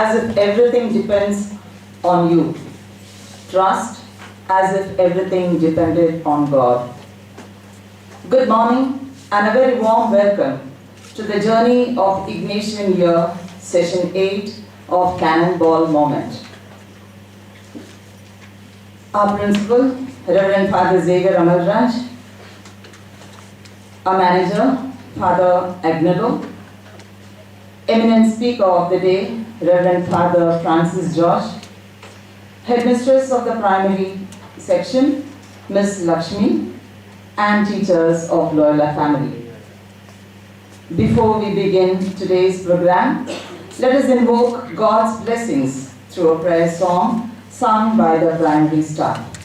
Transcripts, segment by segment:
as if everything depends on you. Trust as if everything depended on God. Good morning and a very warm welcome to the journey of Ignatian year, session 8 of Cannonball Moment. Our principal, Reverend Father Xavier, our manager, Father Ignatius, eminent speaker of the day, Reverend Father Francis George, headmistress of the primary section, Miss Lakshmi, and teachers of Loyola family. Before we begin today's program, let us invoke God's blessings through a prayer song sung by the primary staff.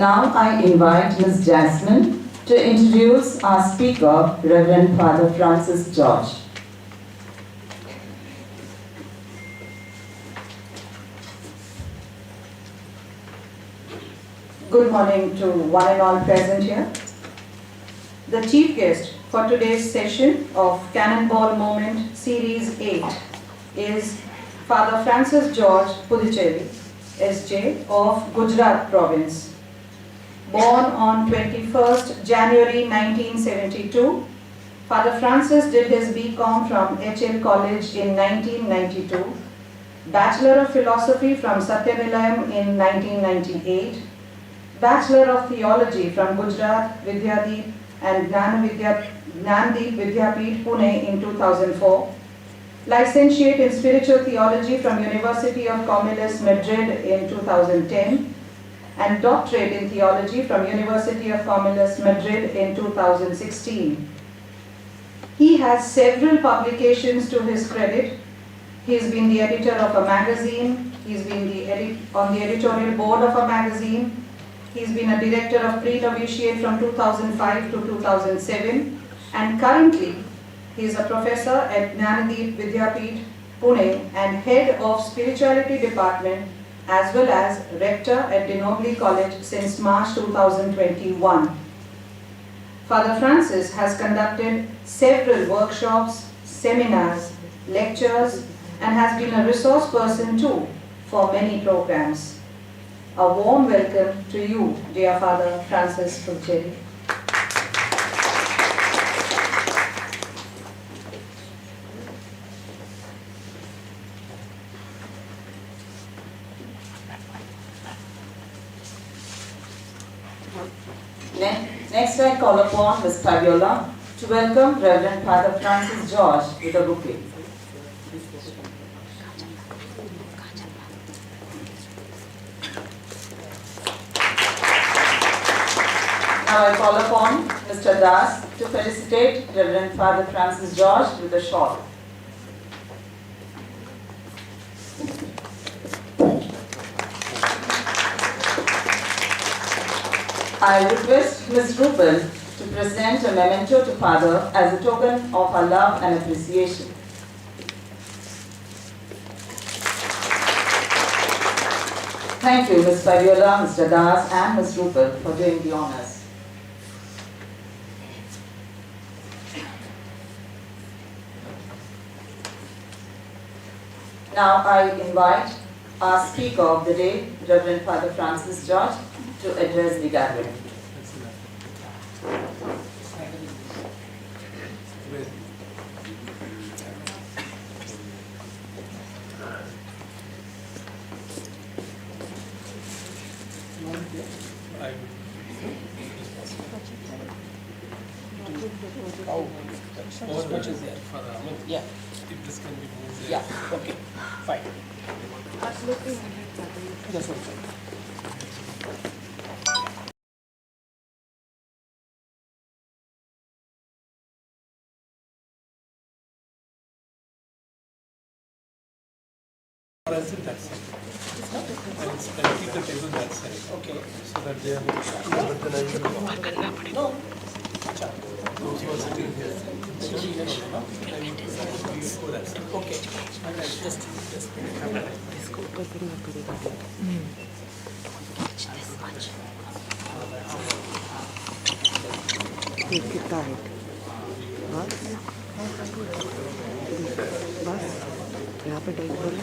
Now I invite Ms. Jasmine to introduce our speaker, Reverend Father Francis George. Good morning to one and all present here. The chief guest for today's session of Cannonball Moment-Series-8 is Father Francis George PUDICHERRY, SJ of Gujarat Province. born on 21st January 1972. Father Francis did his BCom from HL College in 1992, Bachelor of Philosophy from Satyanilayam in 1998, Bachelor of Theology from Gujarat Vidyadeep and Gnandeep Vidyapeeth Pune in 2004, Licentiate in Spiritual Theology from University of Comillas Madrid in 2010, and Doctorate in Theology from University of Comillas Madrid in 2016. He has several publications to his credit. He's been the editor of a magazine, he's been on the editorial board of a magazine, he's been a director of pre-novitiate from 2005 to 2007, and currently he is a professor at Gnanadeep Vidyapeeth, Pune, and head of spirituality department as well as rector at Denobli College since March 2021. Father Francis has conducted several workshops, seminars, lectures, and has been a resource person too for many programs. A warm welcome to you, dear Father Francis PUDICHERRY. Next, I call upon Ms. Loyola to welcome Reverend Father Francis George with a bouquet. Now I call upon Mr. Das to felicitate Reverend Father Francis George with a shawl. I request Ms. Rupal to present a memento to Father as a token of our love and appreciation. Thank you, Ms. Loyola, Mr. Das, and Ms. Rupal for doing the honors. Now I invite our speaker of the day, Reverend Father Francis George, to address the gathering. How much is there for the amount? Yeah. If this can be moved there. Yeah, okay, fine. That's okay. Or else that side. I'll keep the table that side. Okay. So that they are no. Those who are sitting here. Okay. Just take it tight. बस यहाँ पे tight करो.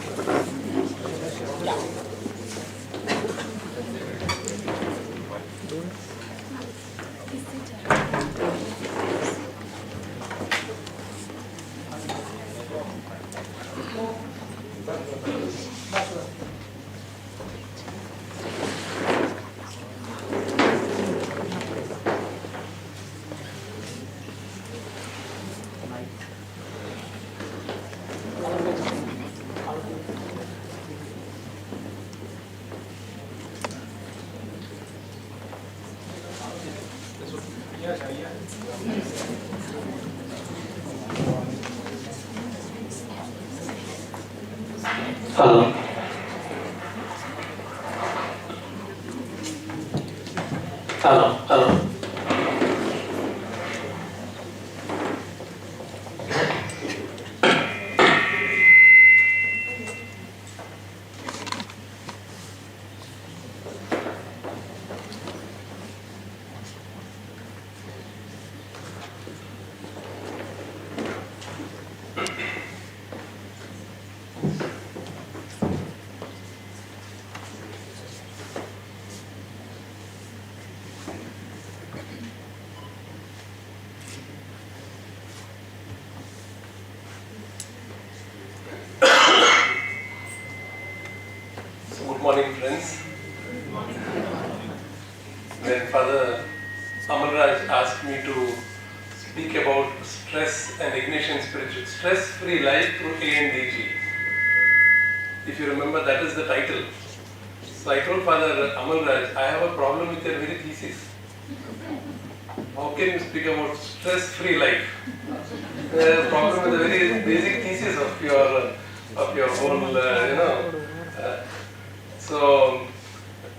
Hello. Hello. Ignitions, when Father Amalraj asked me to speak about stress and ignition spiritual, stress-free life through AMDG. If you remember, that is the title. So I told Father Amalraj, I have a problem with your very thesis. How can you speak about stress-free life? There is a problem with the very basic thesis of your whole, so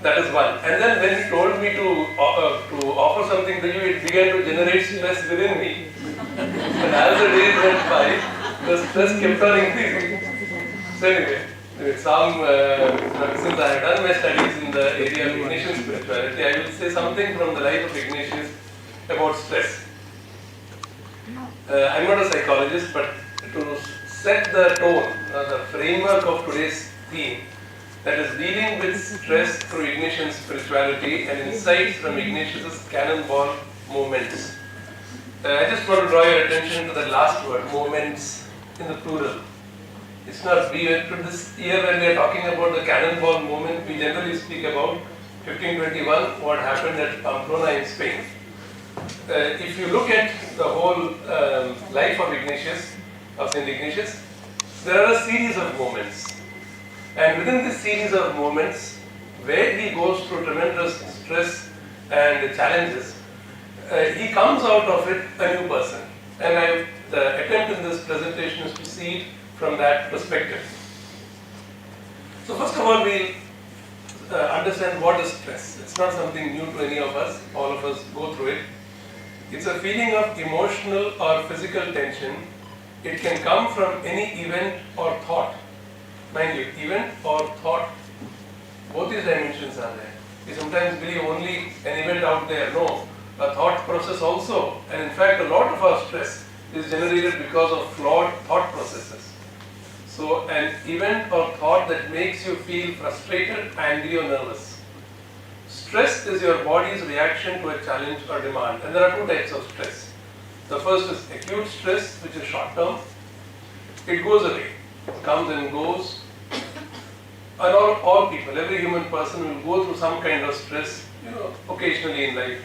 that is one. And then when he told me to offer something to you, it began to generate stress within me. And as the days went by, the stress kept on increasing. So anyway, since I have done my studies in the area of Ignatian spirituality, I will say something from the life of Ignatius about stress. I'm not a psychologist, but to set the tone, the framework of today's theme, that is dealing with stress through Ignatian spirituality and insights from Ignatius' Cannonball Moments. I just want to draw your attention to the last word, moments, in the plural. It's not, this year when we are talking about the Cannonball Moment, we generally speak about 1521, what happened at Pamplona in Spain. If you look at the whole life of Ignatius, of Saint Ignatius, there are a series of moments. And within this series of moments, where he goes through tremendous stress and challenges, he comes out of it a new person. And the attempt in this presentation is to see it from that perspective. So first of all, we'll understand what is stress. It's not something new to any of us. All of us go through it. It's a feeling of emotional or physical tension. It can come from any event or thought. Mind you, event or thought, both these dimensions are there. We sometimes believe only an event out there. No, a thought process also. And in fact, a lot of our stress is generated because of flawed thought processes. So an event or thought that makes you feel frustrated, angry or nervous. Stress is your body's reaction to a challenge or demand. And there are two types of stress. The first is acute stress, which is short term. It goes away. It comes and goes. And all people, every human person will go through some kind of stress, occasionally in life.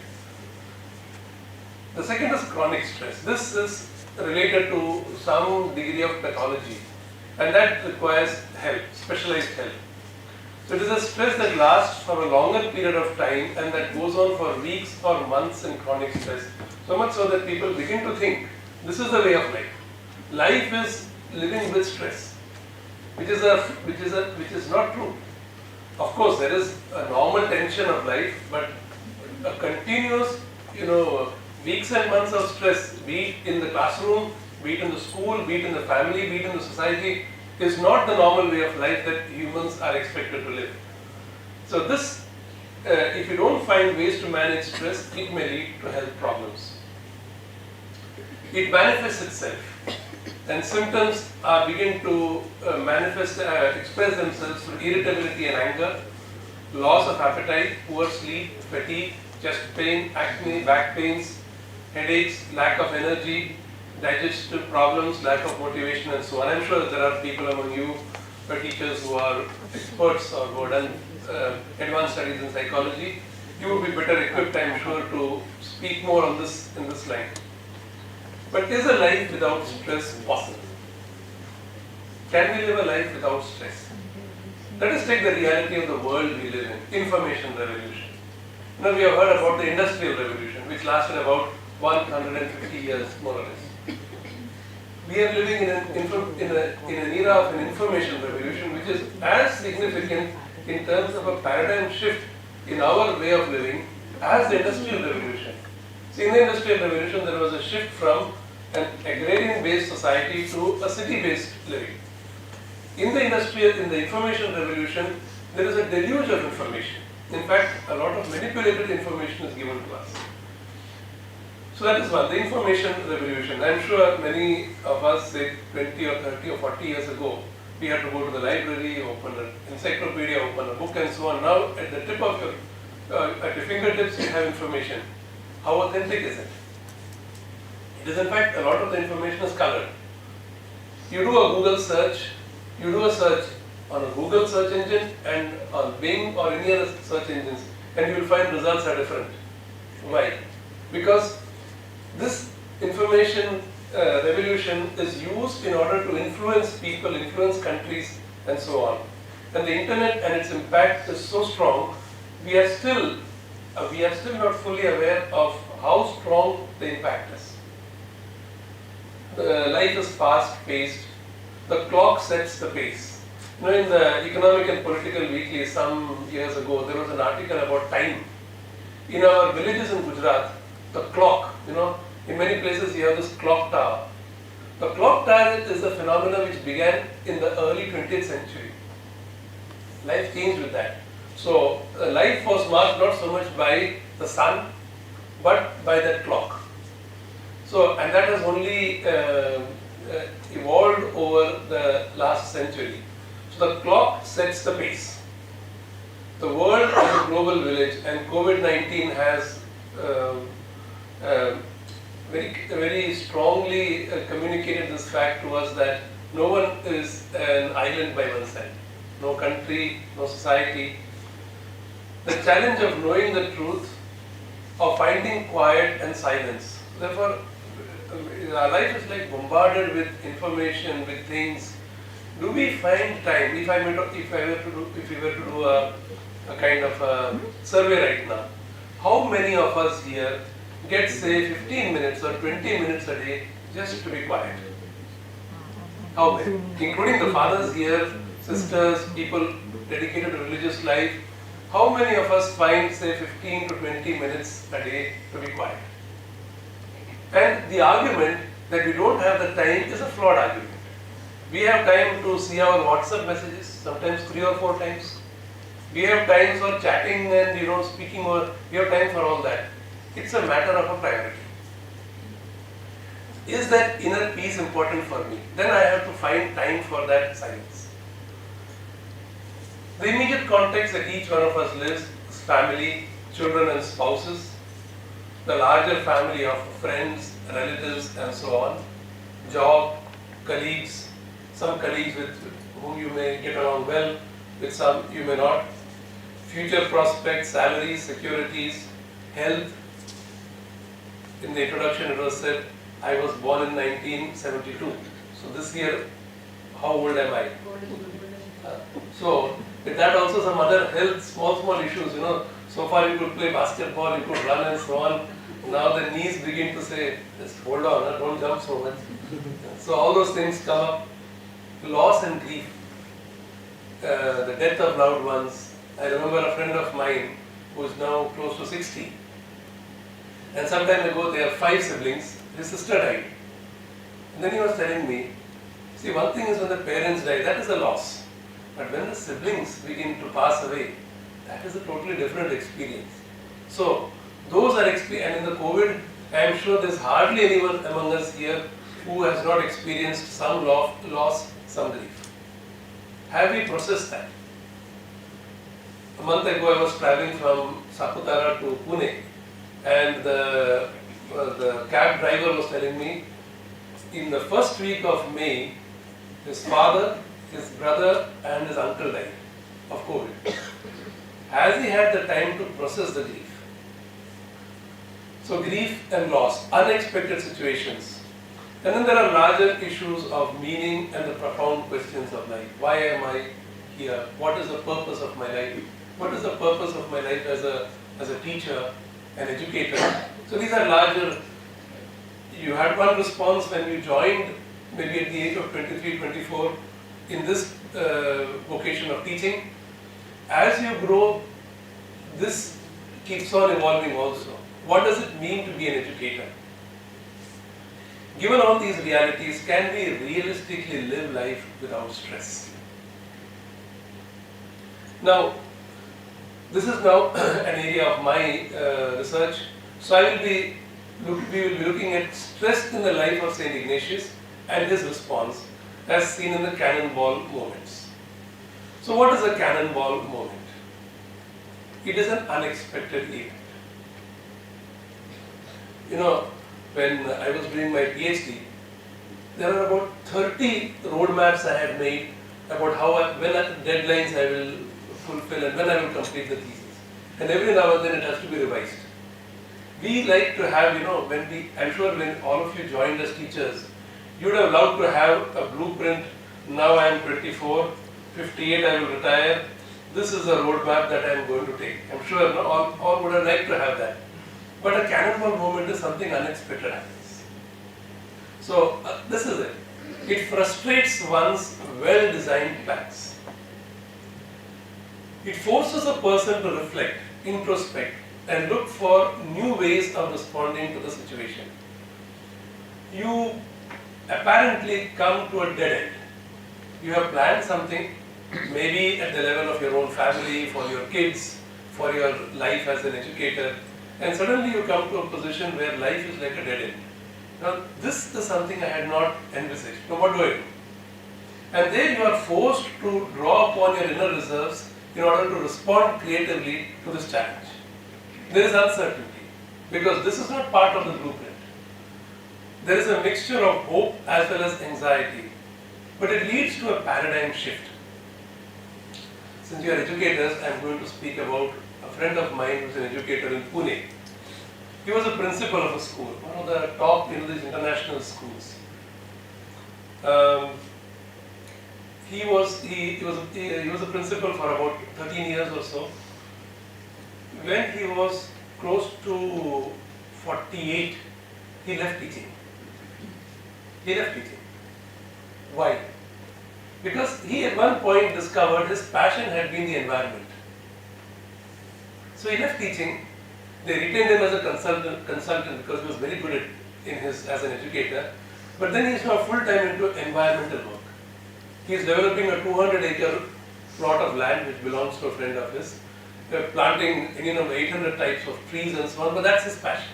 The second is chronic stress. This is related to some degree of pathology, and that requires help, specialized help. So it is a stress that lasts for a longer period of time and that goes on for weeks or months in chronic stress. So much so that people begin to think this is the way of life. Life is living with stress, which is not true. Of course, there is a normal tension of life, but a continuous, weeks and months of stress, be it in the classroom, be it in the school, be it in the family, be it in the society, is not the normal way of life that humans are expected to live. So this, if you don't find ways to manage stress, it may lead to health problems. It manifests itself, and symptoms begin to express themselves through irritability and anger, loss of appetite, poor sleep, fatigue, chest pain, acne, back pains, headaches, lack of energy, digestive problems, lack of motivation, and so on. I'm sure there are people among you, teachers who are experts or who have done advanced studies in psychology. You would be better equipped, I'm sure, to speak more on this in this line. But is a life without stress possible? Can we live a life without stress? Let us take the reality of the world we live in, information revolution. Now we have heard about the industrial revolution, which lasted about 150 years, more or less. We are living in an era of an information revolution, which is as significant in terms of a paradigm shift in our way of living as the industrial revolution. See, in the industrial revolution, there was a shift from an agrarian-based society to a city-based living. In the information revolution, there is a deluge of information. In fact, a lot of manipulated information is given to us. So that is one, the information revolution. I'm sure many of us, say 20 or 30 or 40 years ago, we had to go to the library, open an encyclopedia, open a book and so on. Now, at the tip of at your fingertips, you have information. How authentic is it? It is in fact, a lot of the information is colored. You do a Google search, you do a search on a Google search engine and on Bing or any other search engines, and you will find results are different. Why? Because this information revolution is used in order to influence people, influence countries, and so on. And the internet and its impact is so strong, we are still not fully aware of how strong the impact is. Life is fast-paced. The clock sets the pace. You know, in the Economic and Political Weekly some years ago, there was an article about time. In our villages in Gujarat, the clock, in many places you have this clock tower. The clock tower is a phenomenon which began in the early 20th century. Life changed with that. So life was marked not so much by the sun, but by that clock. So, and that has only evolved over the last century. So the clock sets the pace. The world is a global village, and COVID-19 has very strongly communicated this fact to us that no one is an island by oneself. No country, no society. The challenge of knowing the truth, of finding quiet and silence. Therefore, our life is like bombarded with information, with things. Do we find time? If we were to do a kind of a survey right now, how many of us here get say 15 minutes or 20 minutes a day just to be quiet? How many? Including the fathers here, sisters, people dedicated to religious life. How many of us find say 15 to 20 minutes a day to be quiet? And the argument that we don't have the time is a flawed argument. We have time to see our WhatsApp messages, sometimes 3 or 4 times. We have time for chatting and speaking, or we have time for all that. It's a matter of a priority. Is that inner peace important for me? Then I have to find time for that silence. The immediate context that each one of us lives is family, children and spouses, the larger family of friends, relatives and so on, job, colleagues, some colleagues with whom you may get along well, with some you may not, future prospects, salaries, securities, health. In the introduction it was said, I was born in 1972. So this year, how old am I? So with that also some other health, small issues, so far you could play basketball, you could run and so on. Now the knees begin to say, just hold on, don't jump so much. So all those things come up. Loss and grief, the death of loved ones. I remember a friend of mine who is now close to 60. And some time ago they have 5 siblings. His sister died. And then he was telling me, see, one thing is when the parents die, that is a loss. But when the siblings begin to pass away, that is a totally different experience. So those are and in the COVID, I am sure there is hardly anyone among us here who has not experienced some loss, some grief. Have we processed that? A month ago I was traveling from Saputara to Pune, and the cab driver was telling me, in the first week of May, his father, his brother and his uncle died of COVID. Has he had the time to process the grief? So grief and loss, unexpected situations. And then there are larger issues of meaning and the profound questions of life. Why am I here? What is the purpose of my life? What is the purpose of my life as a teacher, an educator? So these are larger. You had one response when you joined, maybe at the age of 23, 24, in this vocation of teaching. As you grow, this keeps on evolving also. What does it mean to be an educator? Given all these realities, can we realistically live life without stress? Now, this is now an area of my research. So we will be looking at stress in the life of Saint Ignatius and his response as seen in the Cannonball moments. So what is a Cannonball moment? It is an unexpected event. When I was doing my PhD, there are about 30 roadmaps I had made about deadlines I will fulfill and when I will complete the thesis. And every now and then it has to be revised. We like to have, I'm sure when all of you joined as teachers, you would have loved to have a blueprint. Now I am 24, 58 I will retire. This is a roadmap that I am going to take. I'm sure all would have liked to have that. But a cannonball moment is something unexpected happens. So this is it. It frustrates one's well-designed plans. It forces a person to reflect, introspect, and look for new ways of responding to the situation. You apparently come to a dead end. You have planned something, maybe at the level of your own family, for your kids, for your life as an educator, and suddenly you come to a position where life is like a dead end. Now, this is something I had not envisaged. Now, what do I do? And then you are forced to draw upon your inner reserves in order to respond creatively to this challenge. There is uncertainty because this is not part of the blueprint. There is a mixture of hope as well as anxiety, but it leads to a paradigm shift. Since you are educators, I am going to speak about a friend of mine who is an educator in Pune. He was a principal of a school, one of the top these international schools. He was a principal for about 13 years or so. When he was close to 48, he left teaching. Why? Because he at one point discovered his passion had been the environment. So he left teaching. They retained him as a consultant because he was very good as an educator. But then he's now full-time into environmental work. He is developing a 200-acre plot of land which belongs to a friend of his. They're planting 800 types of trees and so on, but that's his passion.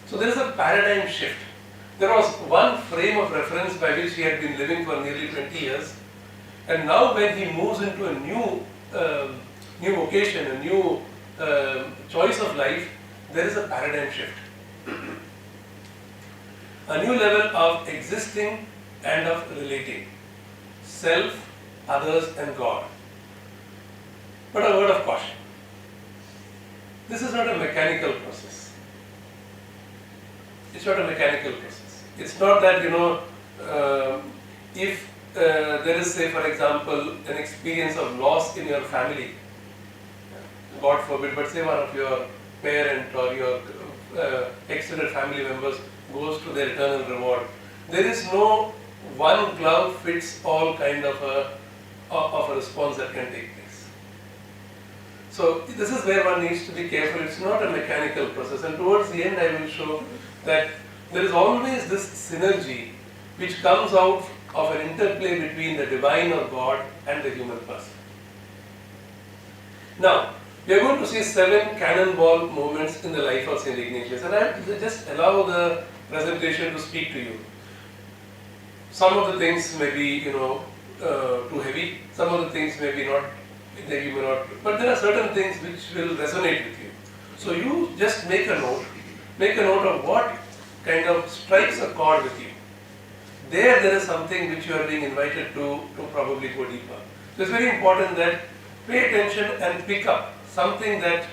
So there is a paradigm shift. There was one frame of reference by which he had been living for nearly 20 years, and now when he moves into a new vocation, a new choice of life, there is a paradigm shift. A new level of existing and of relating. Self, others and God. But a word of caution. This is not a mechanical process. It's not a mechanical process. It's not that, if there is, say, for example, an experience of loss in your family, God forbid, but say one of your parent or your extended family members goes to their eternal reward. There is no one glove fits all kind of a response that can take place. So this is where one needs to be careful. It's not a mechanical process, and towards the end I will show that there is always this synergy which comes out of an interplay between the divine or God and the human person. Now, we are going to see 7 cannonball moments in the life of St. Ignatius, and I will just allow the presentation to speak to you. Some of the things may be, too heavy. Some of the things may be not. They may not. But there are certain things which will resonate with you. So you just make a note. Make a note of what kind of strikes a chord with you. There is something which you are being invited to probably go deeper. So it's very important that pay attention and pick up something that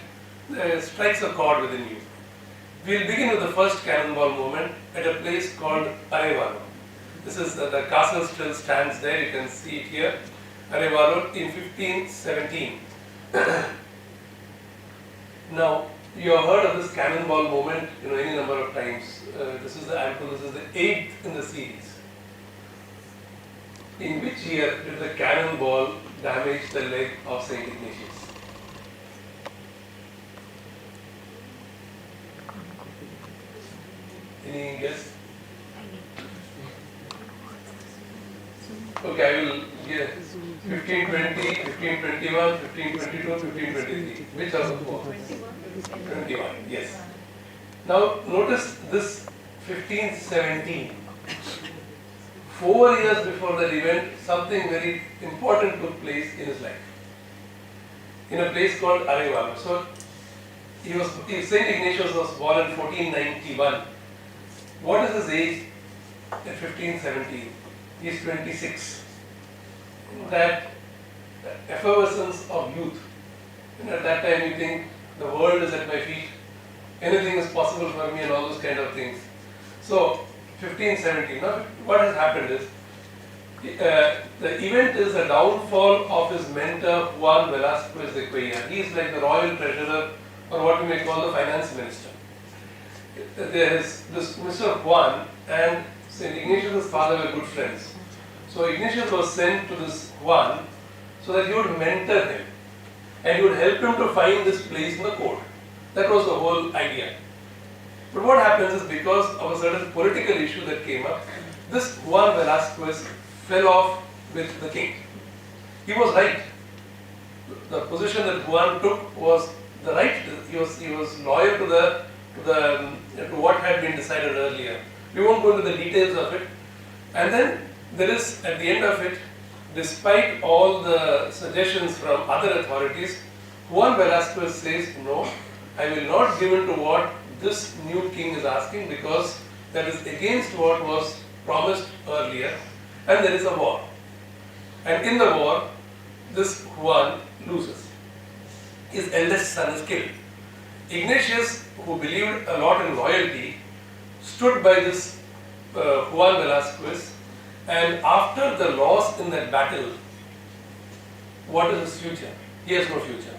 strikes a chord within you. We'll begin with the first cannonball moment at a place called Arevalo. This is the castle still stands there, you can see it here. Arevalo in 1517. Now, you have heard of this cannonball moment, any number of times. This is the 8th in the series. In which year did the cannonball damage the leg of St. Ignatius? Any guess? Okay, I will guess 1520, 1521, 1522, 1523. Which of the 4? 21, yes. Now notice this 1517. 4 years before that event, something very important took place in his life. In a place called Arevalo. So St. Ignatius was born in 1491. What is his age at 1517? He is 26. that effervescence of youth. At that time you think the world is at my feet, anything is possible for me and all those kind of things. So 15, 17. Now what has happened is, the event is the downfall of his mentor Juan Velasquez de Cuellar. He is like the royal treasurer, or what we may call the finance minister. There is this Mr. Juan and St. Ignatius' father were good friends. So Ignatius was sent to this Juan so that he would mentor him and he would help him to find this place in the court. That was the whole idea. But what happens is, because of a certain political issue that came up, this Juan Velasquez fell off with the king. He was right. The position that Juan took was the right. He was loyal to what had been decided earlier. We won't go into the details of it. And then there is, at the end of it, despite all the suggestions from other authorities, Juan Velasquez says, no, I will not give in to what this new king is asking, because that is against what was promised earlier, and there is a war. And in the war, this Juan loses. His eldest son is killed. Ignatius, who believed a lot in loyalty, stood by this Juan Velasquez, and after the loss in that battle, what is his future? He has no future.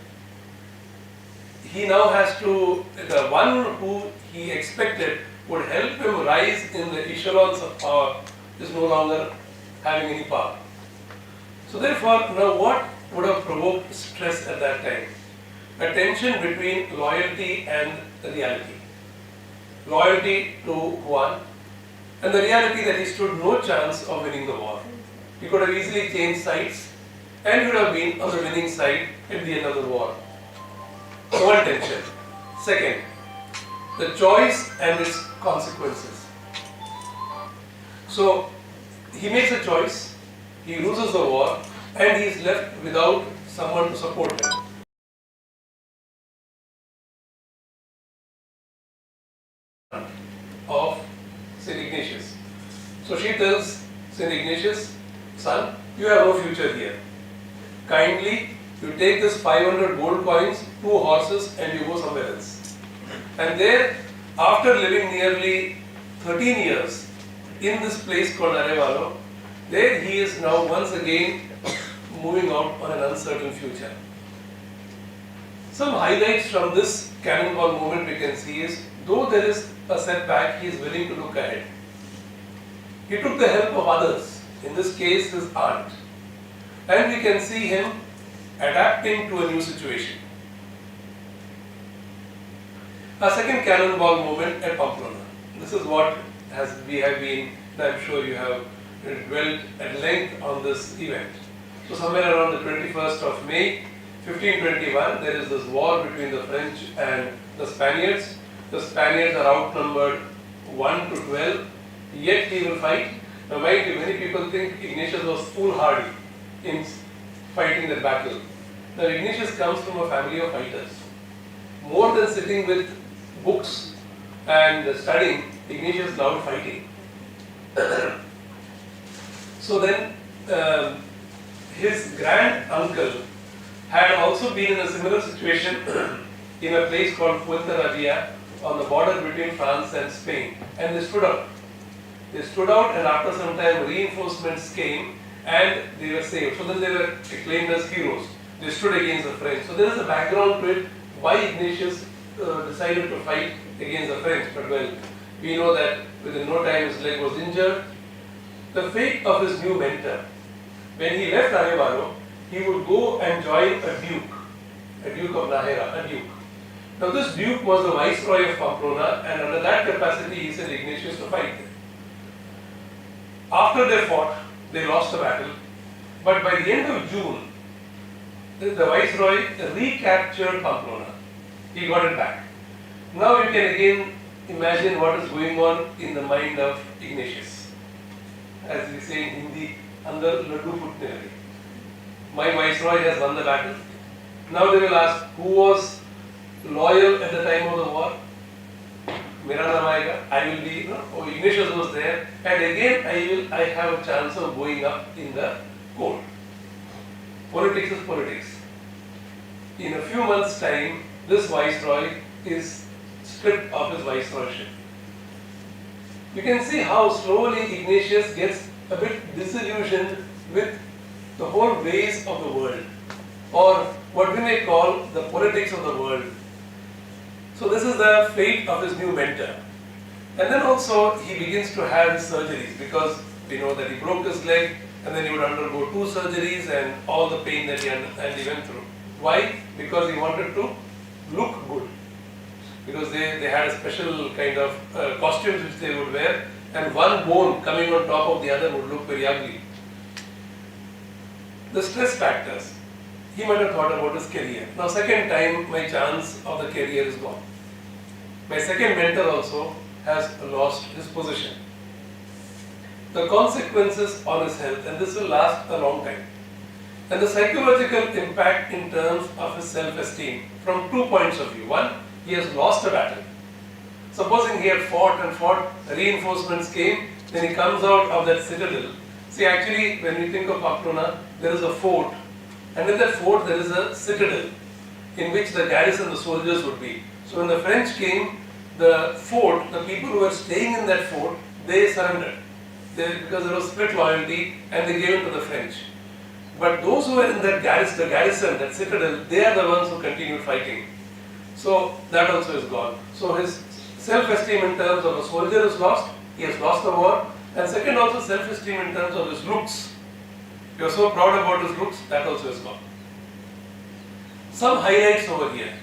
He now has to, the one who he expected would help him rise in the echelons of power is no longer having any power. So therefore, now what would have provoked stress at that time? A tension between loyalty and the reality. Loyalty to Juan, and the reality that he stood no chance of winning the war. He could have easily changed sides and he would have been on the winning side at the end of the war. So one tension. Second, the choice and its consequences. So he makes a choice, he loses the war, and he is left without someone to support him. Of St. Ignatius. So she tells St. Ignatius, son, you have no future here. Kindly, you take this 500 gold coins, 2 horses, and you go somewhere else. And there, after living nearly 13 years in this place called Arevalo, there he is now once again moving out on an uncertain future. Some highlights from this Cannonball moment we can see is, though there is a setback, he is willing to look ahead. He took the help of others, in this case his aunt, and we can see him adapting to a new situation. A second Cannonball moment at Pamplona. This is what we have been, and I'm sure you have dwelt at length on this event. So somewhere around the 21st of May, 1521, there is this war between the French and the Spaniards. The Spaniards are outnumbered 1 to 12, yet he will fight. Now mind you, many people think Ignatius was foolhardy in fighting the battle. Now Ignatius comes from a family of fighters. More than sitting with books and studying, Ignatius loved fighting. So then his grand uncle had also been in a similar situation in a place called Fuenterrabía on the border between France and Spain, and they stood out. They stood out, and after some time reinforcements came and they were saved. So then they were acclaimed as heroes. They stood against the French. So there is a background to it why Ignatius decided to fight against the French. But well, we know that within no time his leg was injured. The fate of his new mentor. When he left Arevalo, he would go and join a duke of Nájera, a duke. Now this duke was the viceroy of Pamplona, and under that capacity he sent Ignatius to fight them. After they fought, they lost the battle, but by the end of June, the viceroy recaptured Pamplona. He got it back. Now you can again imagine what is going on in the mind of Ignatius. As we say in Hindi, andar laddu phutne lage. My viceroy has won the battle. Now they will ask, who was loyal at the time of the war? Mera naam aayega. I will be, Ignatius was there, and again I have a chance of going up in the court. Politics is politics. In a few months' time, this viceroy is stripped of his viceroyship. You can see how slowly Ignatius gets a bit disillusioned with the whole ways of the world, or what we may call the politics of the world. So this is the fate of his new mentor. And then also he begins to have his surgeries, because we know that he broke his leg and then he would undergo 2 surgeries and all the pain that he went through. Why? Because he wanted to look good. Because they had a special kind of costumes which they would wear, and one bone coming on top of the other would look very ugly. The stress factors. He might have thought about his career. Now second time my chance of the career is gone. My second mentor also has lost his position. The consequences on his health, and this will last a long time. And the psychological impact in terms of his self-esteem from 2 points of view. One, he has lost a battle. Supposing he had fought, reinforcements came, then he comes out of that citadel. See, actually, when we think of Pakruna, there is a fort, and in that fort there is a citadel in which the garrison, the soldiers would be. So when the French came, the fort, the people who were staying in that fort, they surrendered. Because there was split loyalty, and they gave it to the French. But those who were in that garrison, the garrison, that citadel, they are the ones who continued fighting. So that also is gone. So his self-esteem in terms of a soldier is lost, he has lost the war, and second also self-esteem in terms of his looks. You are so proud about his looks, that also is gone. Some highlights over here.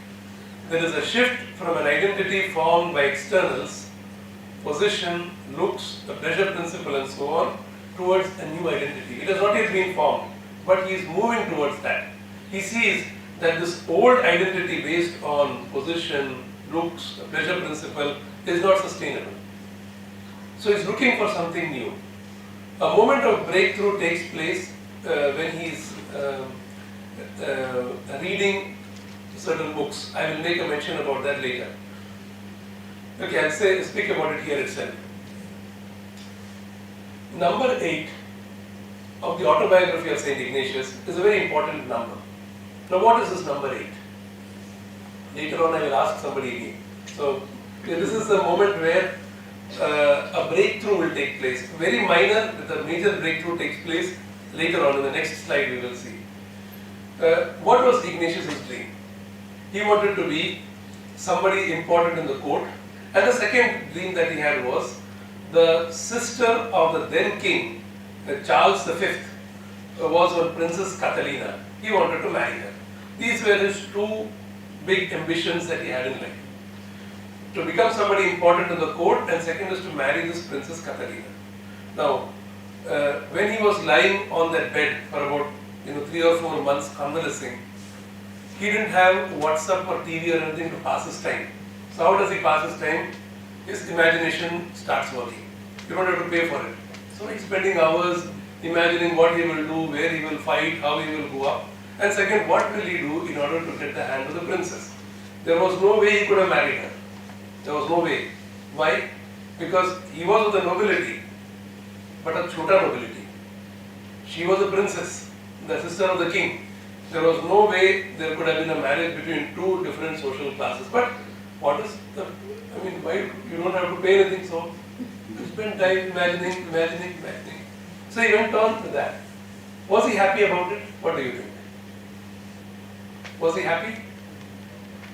There is a shift from an identity formed by externals, position, looks, the pleasure principle and so on, towards a new identity. It has not yet been formed, but he is moving towards that. He sees that this old identity based on position, looks, the pleasure principle is not sustainable. So he is looking for something new. A moment of breakthrough takes place when he is reading certain books. I will make a mention about that later. Okay, I'll speak about it here itself. Number 8 of the autobiography of Saint Ignatius is a very important number. Now what is this number 8? Later on I will ask somebody again. So this is the moment where a breakthrough will take place. Very minor, but the major breakthrough takes place later on. In the next slide we will see. What was Ignatius' dream? He wanted to be somebody important in the court. And the second dream that he had was the sister of the then king, Charles V, was one Princess Catalina. He wanted to marry her. These were his 2 big ambitions that he had in life. To become somebody important in the court, and second is to marry this Princess Catalina. Now, when he was lying on that bed for about 3 or 4 months convalescing, he didn't have WhatsApp or TV or anything to pass his time. So how does he pass his time? His imagination starts working. You don't have to pay for it. So he's spending hours imagining what he will do, where he will fight, how he will go up. And second, what will he do in order to get the hand of the princess? There was no way he could have married her. There was no way. Why? Because he was of the nobility, but a chota nobility. She was a princess, the sister of the king. There was no way there could have been a marriage between 2 different social classes. But what is the, why you don't have to pay anything, so you spend time imagining. So he went on to that. Was he happy about it? What do you think? Was he happy?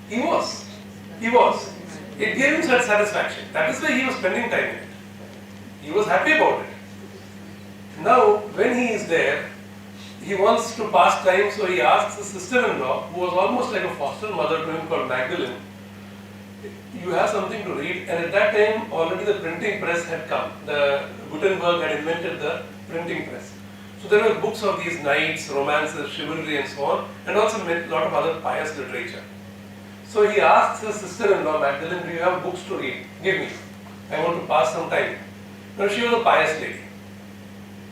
He was. He was. It gave him such satisfaction. That is why he was spending time in it. He was happy about it. Now, when he is there, he wants to pass time, so he asks his sister-in-law, who was almost like a foster mother to him, called Magdalene, you have something to read. And at that time, already the printing press had come. The Gutenberg had invented the printing press. So there were books of these knights, romances, chivalry and so on, and also a lot of other pious literature. So he asked his sister-in-law, Magdalene, do you have books to read? Give me. I want to pass some time. Now she was a pious lady.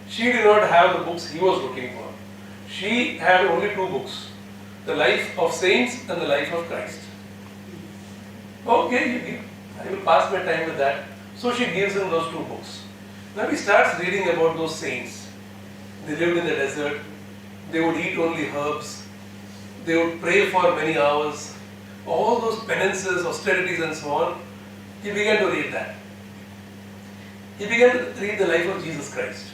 She did not have the books he was looking for. She had only 2 books. The Life of Saints and the Life of Christ. Okay, you give. I will pass my time with that. So she gives him those 2 books. Now he starts reading about those saints. They lived in the desert. They would eat only herbs. They would pray for many hours. All those penances, austerities and so on, he began to read that. He began to read the life of Jesus Christ.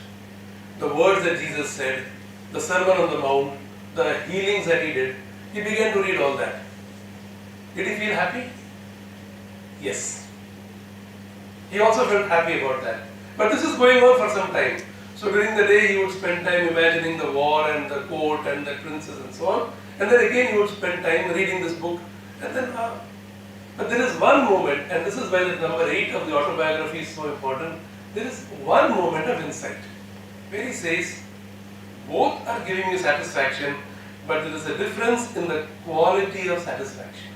The words that Jesus said, the Sermon on the Mount, the healings that he did. He began to read all that. Did he feel happy? Yes. He also felt happy about that. But this is going on for some time. So during the day he would spend time imagining the war and the court and the princes and so on. And then again he would spend time reading this book. And then, but there is one moment, and this is why the number 8 of the autobiography is so important. There is one moment of insight where he says, both are giving me satisfaction, but there is a difference in the quality of satisfaction.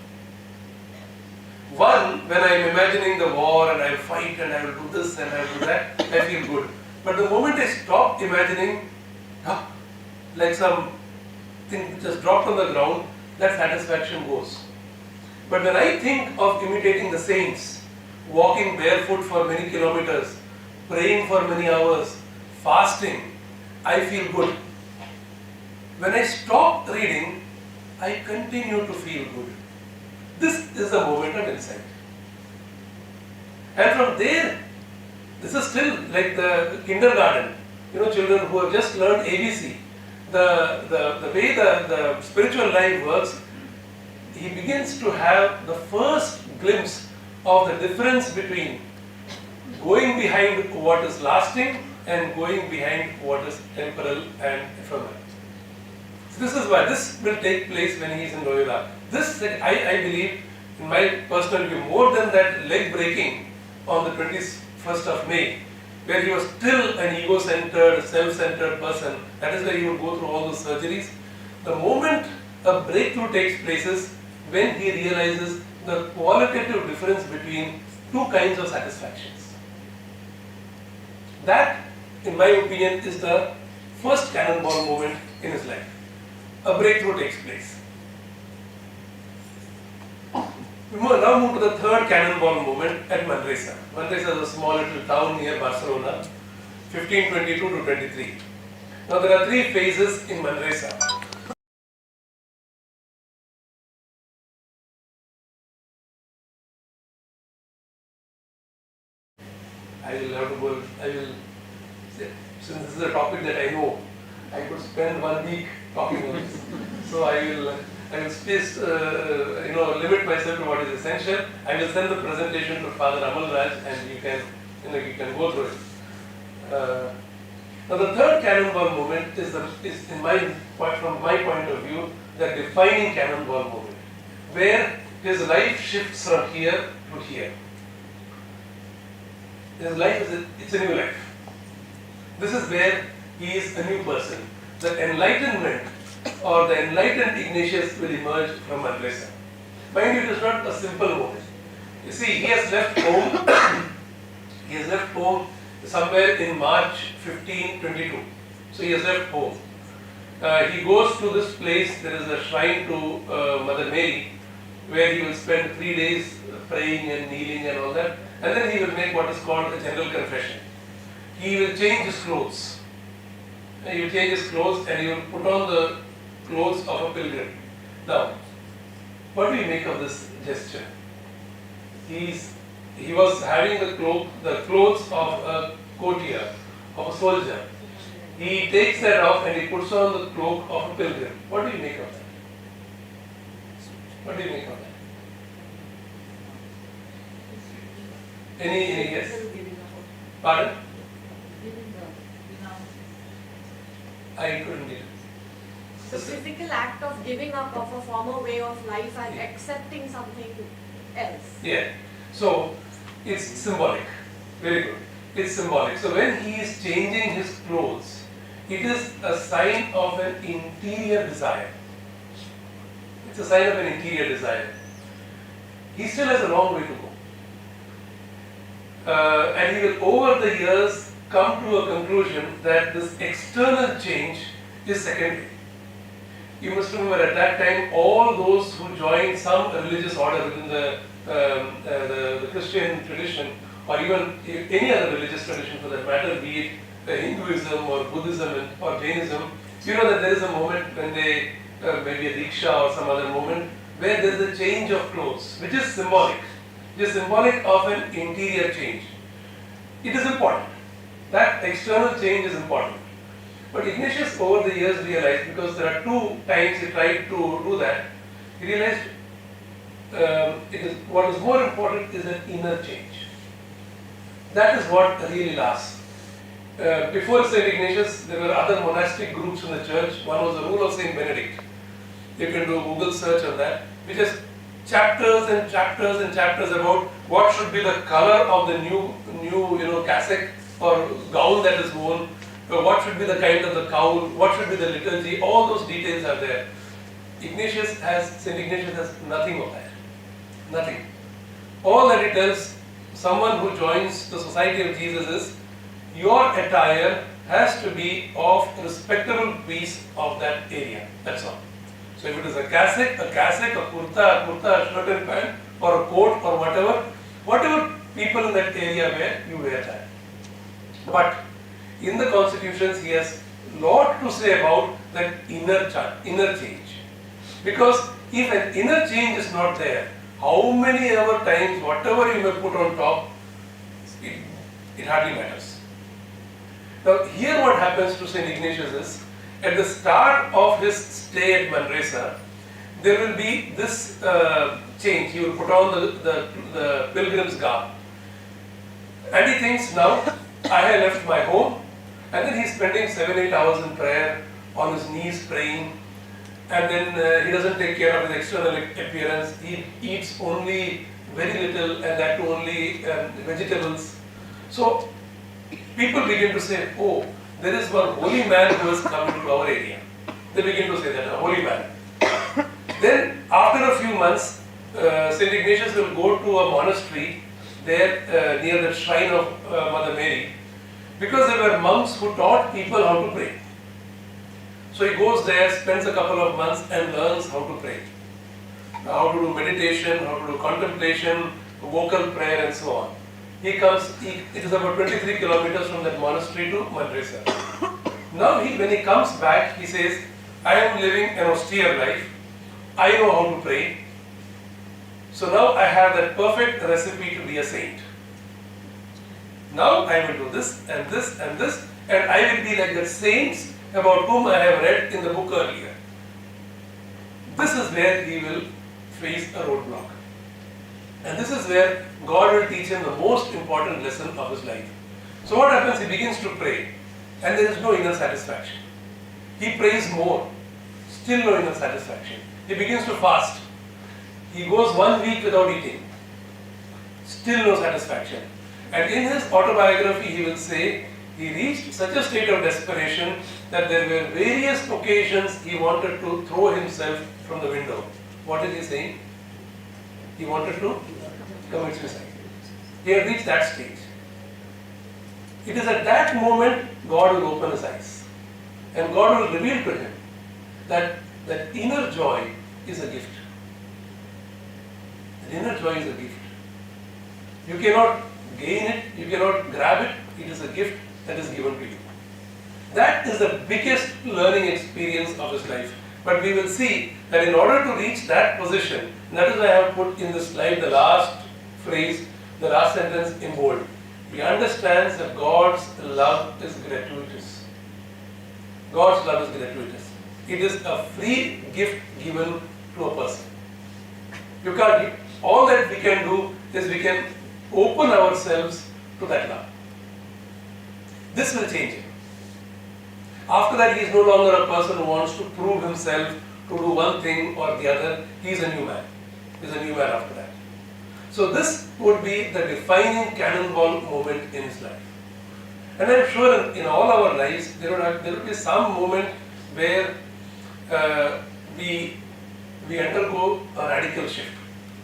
One, when I am imagining the war and I will fight and I will do this and I will do that, I feel good. But the moment I stop imagining, like some thing just dropped on the ground, that satisfaction goes. But when I think of imitating the saints, walking barefoot for many kilometers, praying for many hours, fasting, I feel good. When I stop reading, I continue to feel good. This is the moment of insight. And from there, this is still like the kindergarten. You know, children who have just learned ABC. The way the spiritual life works, he begins to have the first glimpse of the difference between going behind what is lasting and going behind what is temporal and ephemeral. So this is why this will take place when he is in Loyola. This, I believe, in my personal view, more than that leg breaking on the 21st of May, where he was still an ego-centered, self-centered person. That is why he would go through all those surgeries. The moment a breakthrough takes place is when he realizes the qualitative difference between two kinds of satisfactions. That, in my opinion, is the first cannonball moment in his life. A breakthrough takes place. We now move to the third cannonball moment at Manresa. Manresa is a small little town near Barcelona, 1522 to 23. Now there are three phases in Manresa. Since this is a topic that I know, I could spend 1 week talking on this. So I will space, limit myself to what is essential. I will send the presentation to Father Amal Raj and you can go through it. Now the third cannonball moment is from my point of view, the defining cannonball moment, where his life shifts from here to here. His life it's a new life. This is where he is a new person. The enlightenment or the enlightened Ignatius will emerge from Manresa. Mind you, it is not a simple moment. You see, he has left home. He has left home somewhere in March 1522. So he has left home. He goes to this place. There is a shrine to Mother Mary, where he will spend 3 days praying and kneeling and all that. And then he will make what is called a general confession. He will change his clothes. He will change his clothes and he will put on the clothes of a pilgrim. Now, what do you make of this gesture? He was having the clothes of a courtier, of a soldier. He takes that off and he puts on the cloak of a pilgrim. What do you make of that? What do you make of that? Any guess? Pardon? I couldn't get it. The physical act of giving up of a former way of life and accepting something else. Yeah. So it's symbolic. Very good. It's symbolic. So when he is changing his clothes, it is a sign of an interior desire. It's a sign of an interior desire. He still has a long way to go. And he will over the years come to a conclusion that this external change is secondary. You must remember at that time all those who joined some religious order within the Christian tradition or even any other religious tradition for that matter, be it Hinduism or Buddhism or Jainism, You know that there is a moment when they, maybe a rickshaw or some other moment, where there is a change of clothes, which is symbolic. It is symbolic of an interior change. It is important. That external change is important. But Ignatius over the years realized, because there are two times he tried to do that, he realized what is more important is an inner change. That is what really lasts. Before St. Ignatius, there were other monastic groups in the church. One was the Rule of St. Benedict. You can do a Google search on that, which is chapters and chapters and chapters about what should be the color of the new cassock or gown that is worn, what should be the kind of the cowl, what should be the liturgy. All those details are there. St. Ignatius has nothing of that. Nothing. All that it tells someone who joins the Society of Jesus is, your attire has to be of respectable piece of that area. That's all. So if it is a cassock, a kurta, a shirt and pant, or a coat, or whatever people in that area wear, you wear that. But in the constitutions, he has a lot to say about that inner change. Because if an inner change is not there, how many ever times, whatever you may put on top, it hardly matters. Now, here what happens to St. Ignatius is, at the start of his stay at Manresa, there will be this change. He will put on the pilgrim's garb. And he thinks, now, I have left my home, and then he's spending 7-8 hours in prayer, on his knees praying, and then he doesn't take care of his external appearance. He eats only very little, and that too only vegetables. So people begin to say, oh, there is one holy man who has come into our area. They begin to say that, a holy man. Then after a few months, St. Ignatius will go to a monastery there near the shrine of Mother Mary, because there were monks who taught people how to pray. So he goes there, spends a couple of months and learns how to pray. How to do meditation, how to do contemplation, vocal prayer and so on. It is about 23 kilometers from that monastery to Manresa. Now when he comes back, he says, I am living an austere life. I know how to pray. So now I have that perfect recipe to be a saint. Now I will do this and this and this, and I will be like the saints about whom I have read in the book earlier. This is where he will face a roadblock. And this is where God will teach him the most important lesson of his life. So what happens? He begins to pray, and there is no inner satisfaction. He prays more, still no inner satisfaction. He begins to fast. He goes 1 week without eating, still no satisfaction. And in his autobiography, he will say, he reached such a state of desperation that there were various occasions he wanted to throw himself from the window. What is he saying? He wanted to commit suicide. He had reached that stage. It is at that moment God will open his eyes, and God will reveal to him that that inner joy is a gift. That inner joy is a gift. You cannot gain it, you cannot grab it, it is a gift that is given to you. That is the biggest learning experience of his life. But we will see that in order to reach that position, and that is why I have put in this slide the last phrase, the last sentence in bold. He understands that God's love is gratuitous. God's love is gratuitous. It is a free gift given to a person. You can't. All that we can do is we can open ourselves to that love. This will change him. After that, he is no longer a person who wants to prove himself to do one thing or the other. He is a new man. He is a new man after that. So this would be the defining cannonball moment in his life. And I am sure in all our lives, there will be some moment where we undergo a radical shift.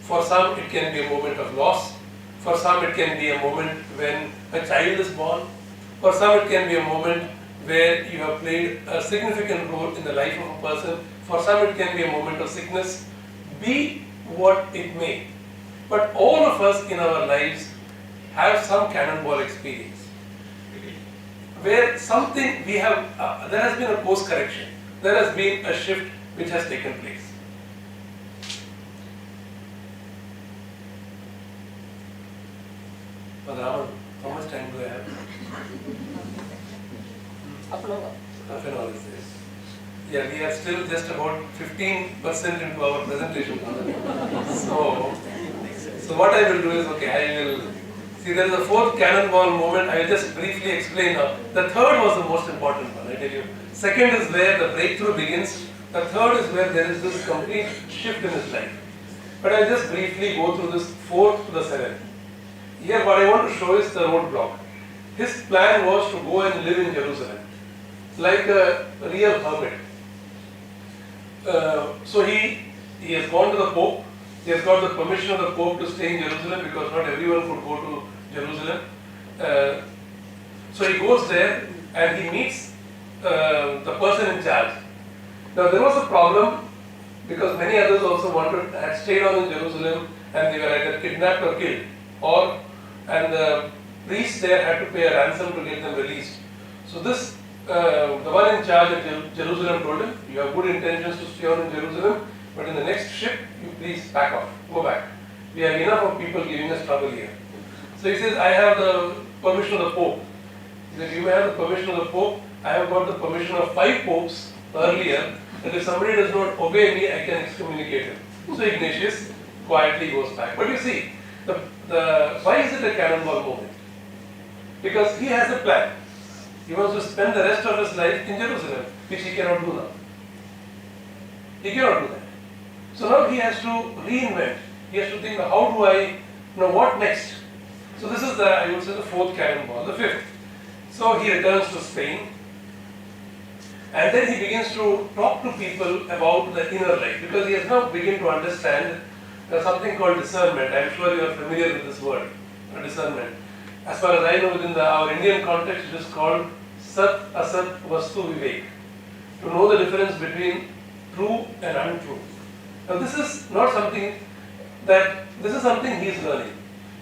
For some, it can be a moment of loss. For some, it can be a moment when a child is born. For some, it can be a moment where you have played a significant role in the life of a person. For some, it can be a moment of sickness. Be what it may. But all of us in our lives have some cannonball experience. where something we have, there has been a course correction, there has been a shift which has taken place. But Raman, how much time do I have? Half an hour is this. Yeah, we are still just about 15% into our presentation. So what I will do is, okay, I will see there is a fourth cannonball moment. I will just briefly explain now. The third was the most important one, I tell you. Second is where the breakthrough begins. The third is where there is this complete shift in his life. But I will just briefly go through this fourth to the seventh. Here what I want to show is the roadblock. His plan was to go and live in Jerusalem, like a real hermit. So he has gone to the Pope. He has got the permission of the Pope to stay in Jerusalem because not everyone could go to Jerusalem. So he goes there and he meets the person in charge. Now there was a problem because many others also had stayed on in Jerusalem and they were either kidnapped or killed, and the priests there had to pay a ransom to get them released. So this, the one in charge at Jerusalem told him, you have good intentions to stay on in Jerusalem, but in the next ship, you please back off, go back. We have enough of people giving us trouble here. So he says, I have the permission of the Pope. He said, you may have the permission of the Pope. I have got the permission of 5 popes earlier, that if somebody does not obey me, I can excommunicate him. So Ignatius quietly goes back. But you see, why is it a cannonball moment? Because he has a plan. He wants to spend the rest of his life in Jerusalem, which he cannot do now. He cannot do that. So now he has to reinvent. He has to think, how do I, what next? So this is I would say the fourth cannonball, the fifth. So he returns to Spain. And then he begins to talk to people about the inner life, because he has now begun to understand there's something called discernment. I'm sure you are familiar with this word, discernment. As far as I know, within our Indian context, it is called Sat, Asat, Vastu, Vivek. To know the difference between true and untrue. Now this is not something this is something he is learning.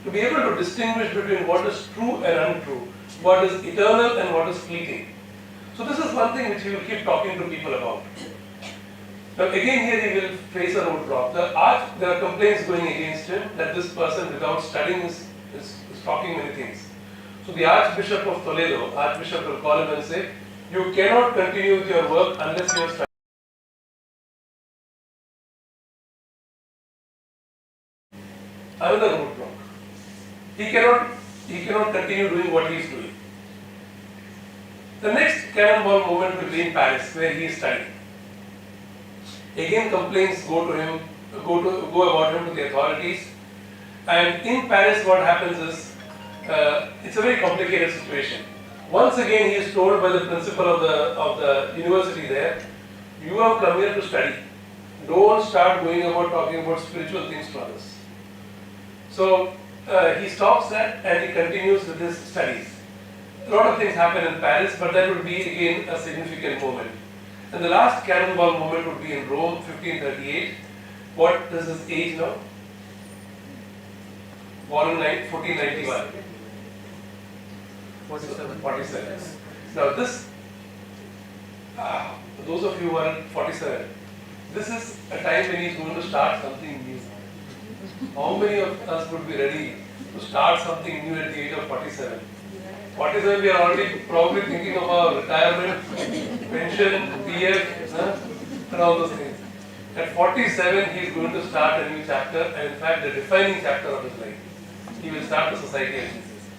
To be able to distinguish between what is true and untrue, what is eternal and what is fleeting. So this is one thing which he will keep talking to people about. Now again here he will face a roadblock. There are complaints going against him that this person without studying is talking many things. So the Archbishop of Toledo, Archbishop will call him and say, you cannot continue with your work unless you have studied. Another roadblock. He cannot continue doing what he is doing. The next cannonball moment will be in Paris, where he is studying. Again, complaints go about him to the authorities. And in Paris, what happens is, it's a very complicated situation. Once again, he is told by the principal of the university there, you have come here to study. Don't start going about talking about spiritual things to others. So he stops that and he continues with his studies. A lot of things happen in Paris, but that would be again a significant moment. And the last cannonball moment would be in Rome, 1538. What is his age now? Born in 1491. 47. Now this, those of you who are 47, this is a time when he is going to start something new. How many of us would be ready to start something new at the age of 47? 47, we are already probably thinking of our retirement, pension, PF, and all those things. At 47, he is going to start a new chapter, and in fact, the defining chapter of his life. He will start the Society of Jesus.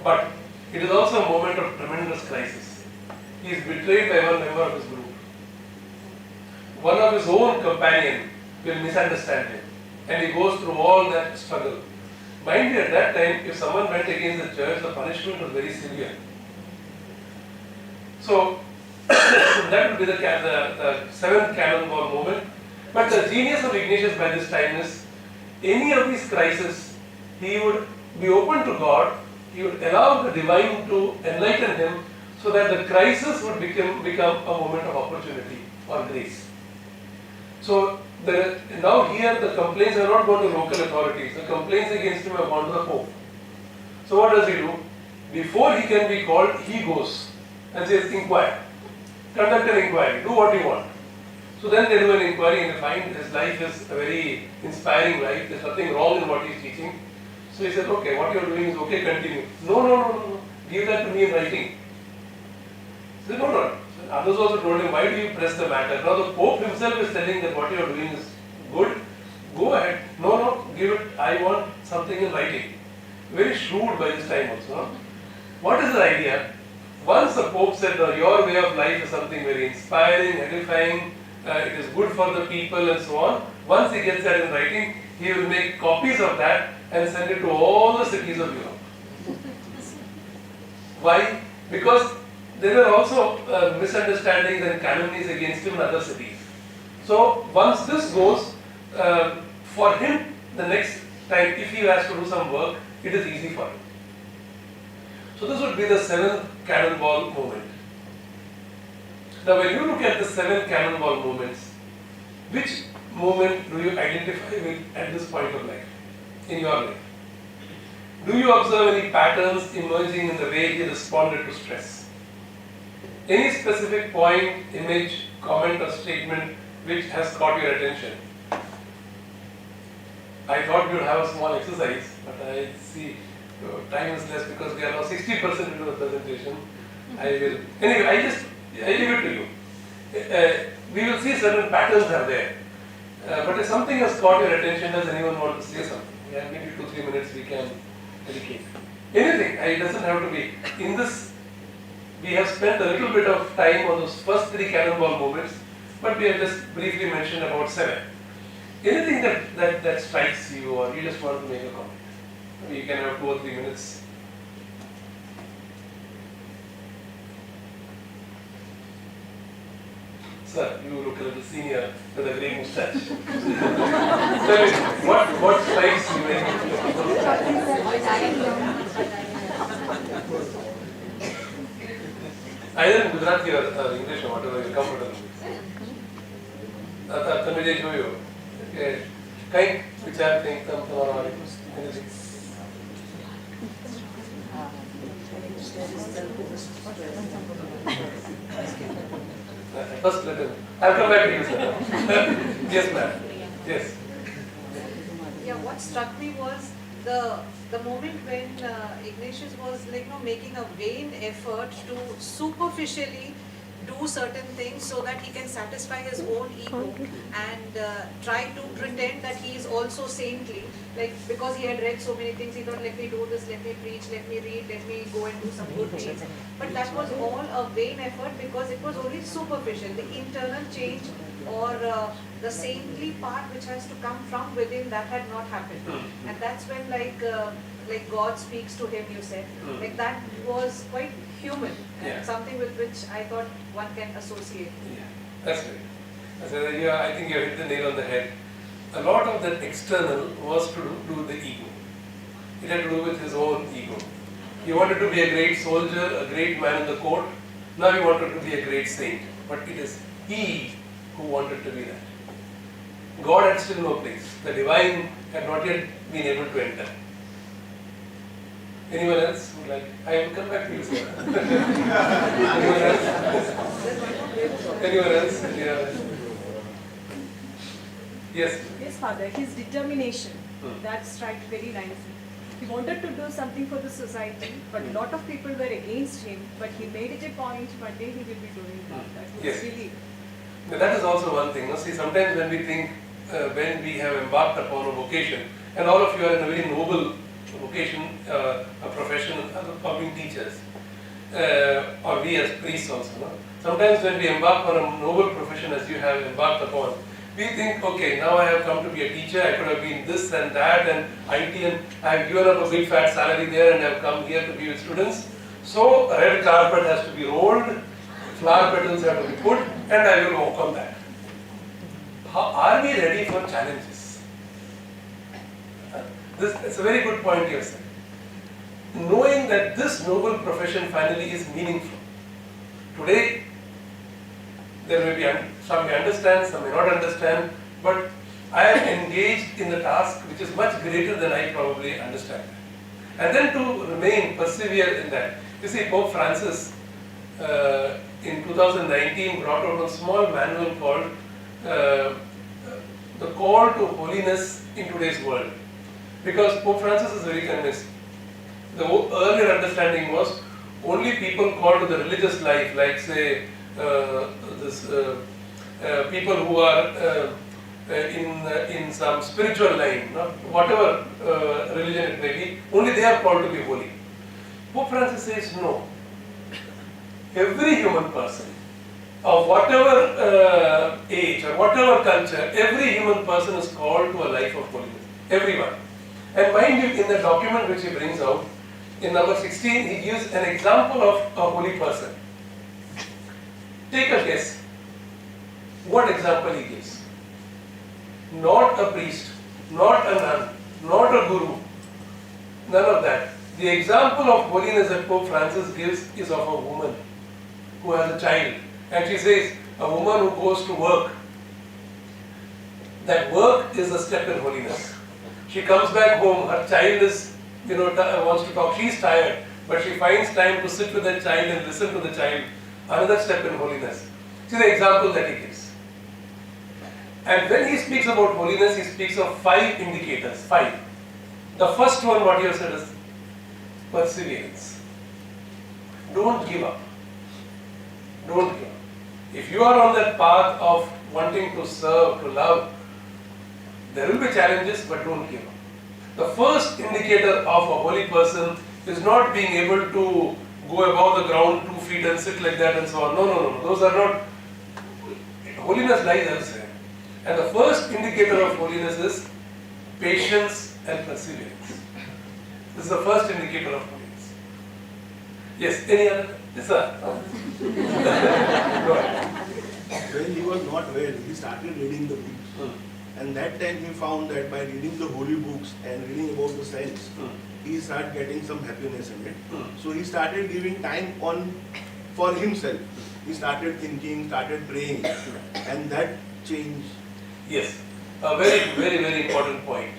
But it is also a moment of tremendous crisis. He is betrayed by one member of his group. One of his own companion will misunderstand him, and he goes through all that struggle. Mind you, at that time, if someone went against the church, the punishment was very severe. So, that would be the seventh cannonball moment. But the genius of Ignatius by this time is, any of these crises, he would be open to God, he would allow the divine to enlighten him, so that the crisis would become a moment of opportunity or grace. So, now here the complaints are not gone to local authorities, the complaints against him have gone to the Pope. So what does he do? Before he can be called, he goes and says, inquire. Conduct an inquiry, do what you want. So then they do an inquiry and they find his life is a very inspiring life, there's nothing wrong in what he's teaching. So he said, okay, what you're doing is okay, continue. No, give that to me in writing. He said, no. So others also told him, why do you press the matter? Now the Pope himself is telling that what you're doing is good, go ahead. No, give it, I want something in writing. Very shrewd by this time also. No? What is the idea? Once the Pope said, your way of life is something very inspiring, edifying, it is good for the people and so on. Once he gets that in writing, he will make copies of that and send it to all the cities of Europe. Why? Because there were also misunderstandings and calumnies against him in other cities. So once this goes, for him, the next time, if he has to do some work, it is easy for him. So this would be the 7th Cannonball Moment. Now when you look at the 7 Cannonball Moments, which moment do you identify with at this point of life, in your life? Do you observe any patterns emerging in the way he responded to stress? Any specific point, image, comment or statement which has caught your attention? I thought we would have a small exercise, but I see time is less because we are now 60% into the presentation. Anyway, I leave it to you. We will see certain patterns are there. But if something has caught your attention, does anyone want to say something? Yeah, maybe 2-3 minutes we can dedicate. Anything, it doesn't have to be. In this, we have spent a little bit of time on those first 3 Cannonball Moments, but we have just briefly mentioned about 7. Anything that strikes you or you just want to make a comment? You can have 2 or 3 minutes. Sir, you look a little senior with a grey moustache. Tell me, what strikes you when either in Gujarati or English or whatever you're comfortable with. Tamil joyo. Kay vichar think tamara anything. First let him. I'll come back to you, sir. Yes, ma'am. Yes. Yeah, what struck me was the moment when Ignatius was making a vain effort to superficially do certain things so that he can satisfy his own ego and try to pretend that he is also saintly, because he had read so many things, he thought, let me do this, let me preach, let me read, let me go and do some good deeds. But that was all a vain effort because it was only superficial. The internal change or the saintly part which has to come from within, that had not happened. And that's when God speaks to him, you said. That was quite human and something with which I thought one can associate. Yeah, that's right. I think you hit the nail on the head. A lot of that external was to do with the ego. It had to do with his own ego. He wanted to be a great soldier, a great man in the court. Now he wanted to be a great saint. But it is he who wanted to be that. God had still no place. The divine had not yet been able to enter. Anyone else would like? I will come back to you, sir. Anyone else? Anyone else? Yeah. Yes. Yes, Father. His determination, that struck very nicely. He wanted to do something for the society, but a lot of people were against him. But he made it a point, one day he will be doing that. That was really. Now that is also one thing. See, sometimes when we think, when we have embarked upon a vocation, and all of you are in a very noble vocation, a profession of being teachers, or we as priests also. No? Sometimes when we embark on a noble profession as you have embarked upon, we think, okay, now I have come to be a teacher, I could have been this and that and IT, and I have given up a big fat salary there and I have come here to be with students. So a red carpet has to be rolled, flower petals have to be put, and I will walk on that. Are we ready for challenges? It's a very good point here, sir. Knowing that this noble profession finally is meaningful. Today, there may be some may understand, some may not understand, but I am engaged in the task which is much greater than I probably understand. And then to remain, persevere in that. You see, Pope Francis, in 2019 brought out a small manual called The Call to Holiness in Today's World. Because Pope Francis is very convinced. The earlier understanding was only people called to the religious life, like say people who are in some spiritual line, whatever religion it may be, only they are called to be holy. Pope Francis says no. Every human person, of whatever age or whatever culture, every human person is called to a life of holiness. Everyone. And mind you, in the document which he brings out, in number 16, he gives an example of a holy person. Take a guess. What example he gives? Not a priest, not a nun, not a guru, none of that. The example of holiness that Pope Francis gives is of a woman who has a child. And she says, a woman who goes to work. That work is a step in holiness. She comes back home, her child is, wants to talk, she's tired, but she finds time to sit with that child and listen to the child. Another step in holiness. See the example that he gives. And when he speaks about holiness, he speaks of 5 indicators, 5. The first one, what you have said, is perseverance. Don't give up. Don't give up. If you are on that path of wanting to serve, to love, there will be challenges, but don't give up. The first indicator of a holy person is not being able to go above the ground 2 feet and sit like that and so on. No. Those are not. Holiness lies elsewhere. And the first indicator of holiness is patience and perseverance. This is the first indicator of holiness. Yes, any other? Yes, sir. Go ahead. When he was not well, he started reading the books. And that time he found that by reading the holy books and reading about the saints, he started getting some happiness in it. So he started giving time for himself. He started thinking, started praying, and that changed. Yes, a very, very, very important point.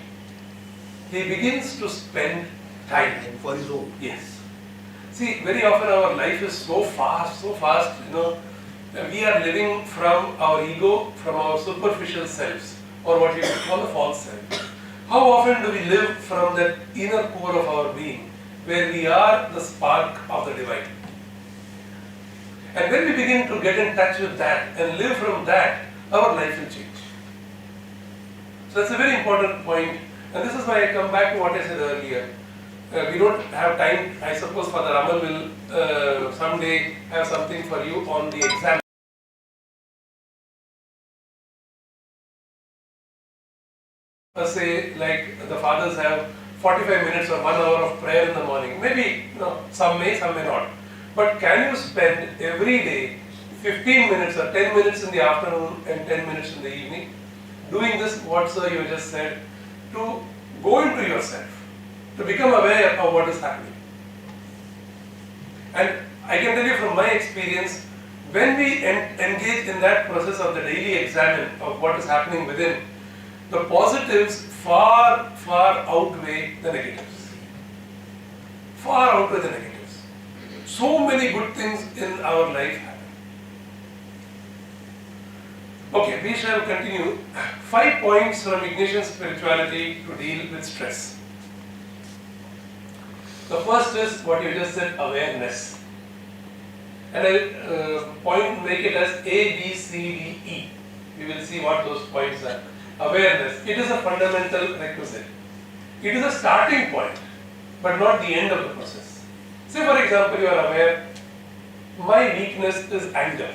He begins to spend time for his own. Yes. See, very often our life is so fast, we are living from our ego, from our superficial selves, or what we call the false self. How often do we live from that inner core of our being, where we are the spark of the divine? And when we begin to get in touch with that and live from that, our life will change. So that's a very important point. And this is why I come back to what I said earlier. We don't have time. I suppose Father Amal will someday have something for you on the exam. Say like the fathers have 45 minutes or 1 hour of prayer in the morning. Maybe some may not. But can you spend every day 15 minutes or 10 minutes in the afternoon and 10 minutes in the evening doing this, what sir you just said, to go into yourself, to become aware of what is happening. And I can tell you from my experience, when we engage in that process of the daily examine of what is happening within, the positives far outweigh the negatives. Far outweigh the negatives. So many good things in our life happen. Okay, we shall continue. 5 points from Ignatian spirituality to deal with stress. The first is what you just said, awareness. And I'll make it as A, B, C, D, E. We will see what those points are. Awareness. It is a fundamental requisite. It is a starting point, but not the end of the process. Say for example, you are aware, my weakness is anger.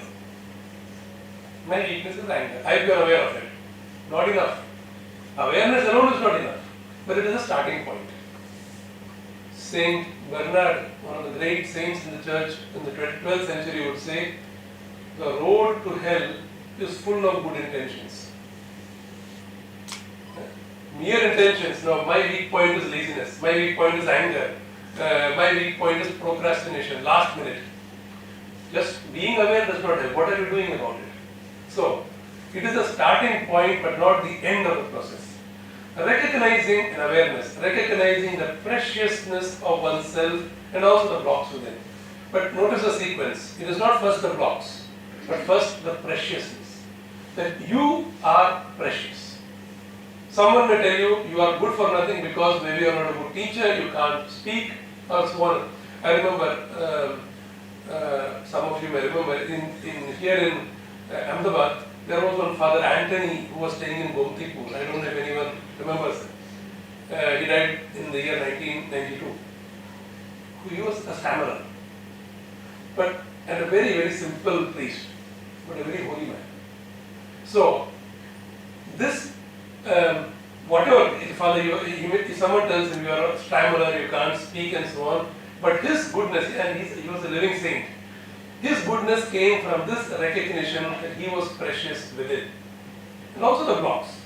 My weakness is anger. I hope you are aware of it. Not enough. Awareness alone is not enough, but it is a starting point. Saint Bernard, one of the great saints in the church in the 12th century, would say, the road to hell is full of good intentions. Mere intentions. Now, my weak point is laziness. My weak point is anger. My weak point is procrastination, last minute. Just being aware does not help. What are you doing about it? So, it is a starting point but not the end of the process. Recognizing an awareness, recognizing the preciousness of oneself and also the blocks within. But notice the sequence. It is not first the blocks, but first the preciousness. That you are precious. Someone may tell you, you are good for nothing because maybe you are not a good teacher, you can't speak, or so on. I remember, some of you may remember, here in Ahmedabad, there was one Father Anthony who was staying in Gomtipur. I don't know if anyone remembers him. He died in the year 1992. He was a stammerer, and a very, very simple priest, but a very holy man. So, this, whatever, Father, if someone tells him you are a stammerer, you can't speak and so on, but his goodness, and he was a living saint, his goodness came from this recognition that he was precious within. And also the blocks.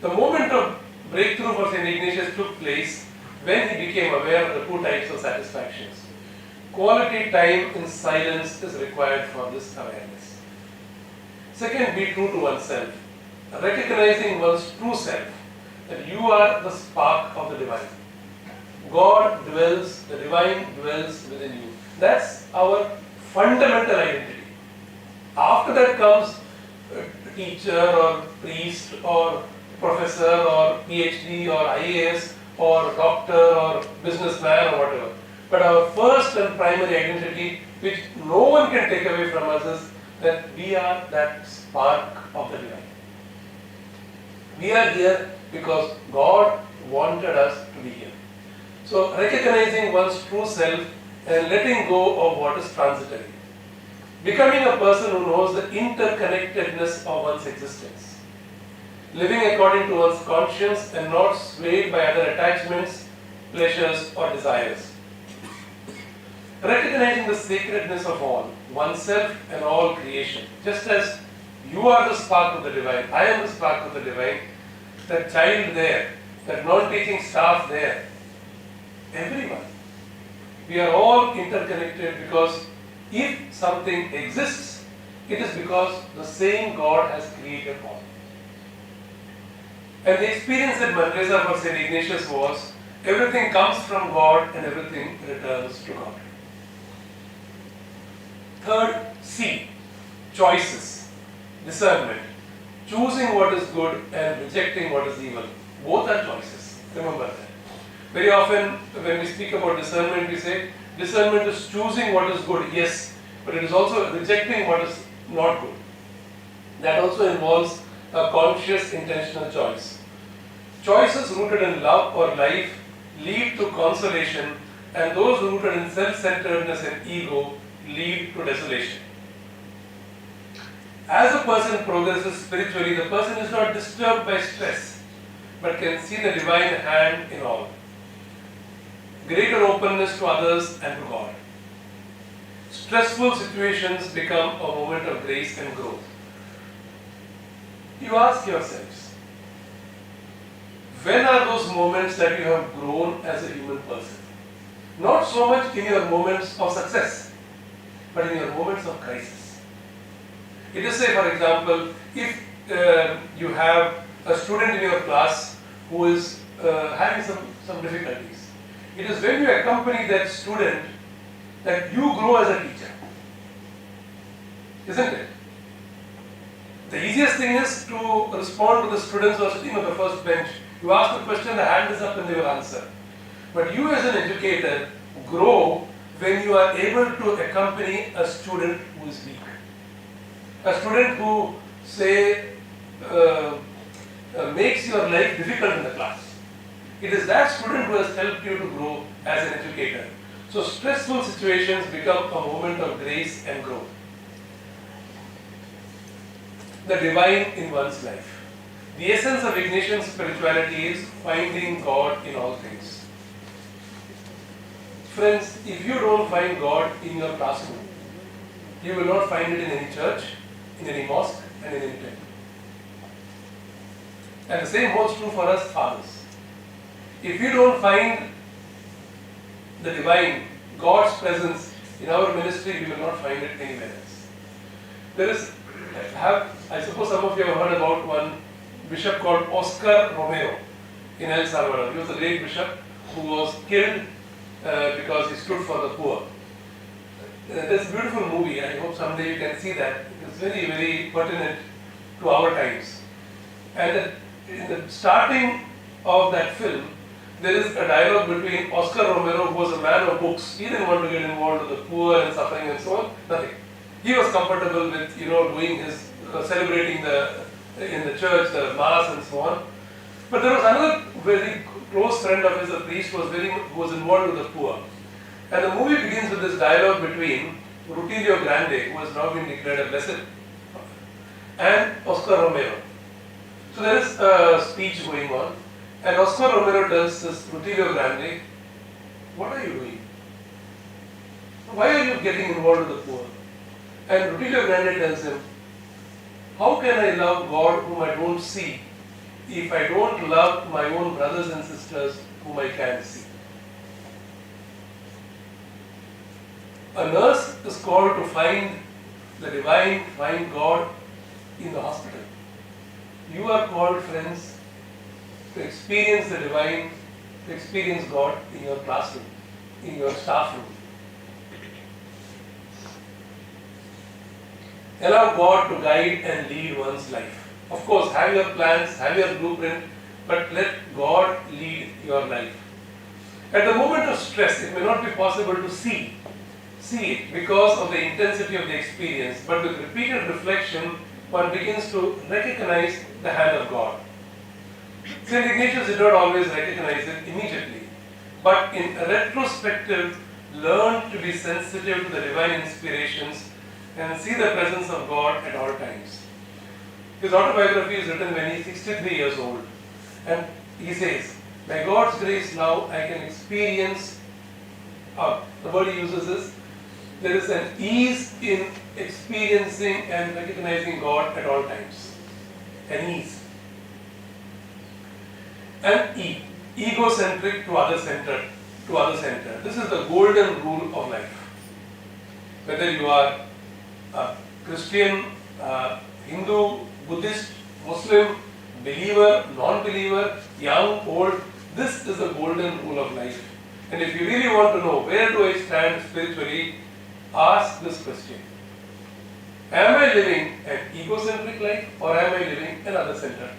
The moment of breakthrough for St. Ignatius took place when he became aware of the two types of satisfactions. Quality time in silence is required for this awareness. Second, be true to oneself. Recognizing one's true self, that you are the spark of the divine. God dwells, the divine dwells within you. That's our fundamental identity. After that comes a teacher or priest or professor or PhD or IAS or doctor or businessman or whatever. But our first and primary identity, which no one can take away from us, is that we are that spark of the divine. We are here because God wanted us to be here. So recognizing one's true self and letting go of what is transitory. Becoming a person who knows the interconnectedness of one's existence. Living according to one's conscience and not swayed by other attachments, pleasures or desires. Recognizing the sacredness of all, oneself and all creation. Just as you are the spark of the divine, I am the spark of the divine, that child there, that non-teaching staff there, everyone. We are all interconnected because if something exists, it is because the same God has created all. And the experience at Manresa for St. Ignatius was, everything comes from God and everything returns to God. Third, C, choices, discernment, choosing what is good and rejecting what is evil. Both are choices, remember that. Very often when we speak about discernment, we say, discernment is choosing what is good, yes, but it is also rejecting what is not good. That also involves a conscious, intentional choice. Choices rooted in love or life lead to consolation, and those rooted in self-centeredness and ego lead to desolation. As a person progresses spiritually, the person is not disturbed by stress, but can see the divine hand in all. Greater openness to others and to God. Stressful situations become a moment of grace and growth. You ask yourselves, when are those moments that you have grown as a human person? Not so much in your moments of success, but in your moments of crisis. It is, say, for example, if you have a student in your class who is having some difficulties, it is when you accompany that student that you grow as a teacher. Isn't it? The easiest thing is to respond to the students who are sitting on the first bench. You ask the question, the hand is up and they will answer. But you as an educator grow when you are able to accompany a student who is weak. A student who, say, makes your life difficult in the class. It is that student who has helped you to grow as an educator. So stressful situations become a moment of grace and growth. The divine in one's life. The essence of Ignatian spirituality is finding God in all things. Friends, if you don't find God in your classroom, you will not find it in any church, in any mosque, and in any temple. And the same holds true for us fathers. If you don't find the divine, God's presence in our ministry, we will not find it anywhere else. There is, I suppose some of you have heard about one bishop called Oscar Romero in El Salvador. He was a great bishop who was killed because he stood for the poor. It's a beautiful movie. I hope someday you can see that. It's very, very pertinent to our times. And in the starting of that film, there is a dialogue between Oscar Romero, who was a man of books. He didn't want to get involved with the poor and suffering and so on. Nothing. He was comfortable with, doing his celebrating in the church, the mass and so on. But there was another very close friend of his, a priest, who was involved with the poor. And the movie begins with this dialogue between Rutilio Grande, who has now been declared a blessed, and Oscar Romero. So there is a speech going on, and Oscar Romero tells this Rutilio Grande, "What are you doing? Why are you getting involved with the poor?" And Rutilio Grande tells him, "How can I love God whom I don't see if I don't love my own brothers and sisters whom I can see?" A nurse is called to find the divine, find God in the hospital. You are called, friends, to experience the divine, to experience God in your classroom, in your staff room. Allow God to guide and lead one's life. Of course, have your plans, have your blueprint, but let God lead your life. At the moment of stress, it may not be possible to see it because of the intensity of the experience, but with repeated reflection, one begins to recognize the hand of God. St. Ignatius did not always recognize it immediately, but in retrospective, learned to be sensitive to the divine inspirations and see the presence of God at all times. His autobiography is written when he is 63 years old, and he says, "By God's grace now I can experience," the word he uses is, there is an ease in experiencing and recognizing God at all times. An ease. And egocentric to other-centered. This is the golden rule of life. Whether you are a Christian, Hindu, Buddhist, Muslim, believer, non-believer, young, old, this is the golden rule of life. And if you really want to know where do I stand spiritually, ask this question. Am I living an egocentric life or am I living an other-centered?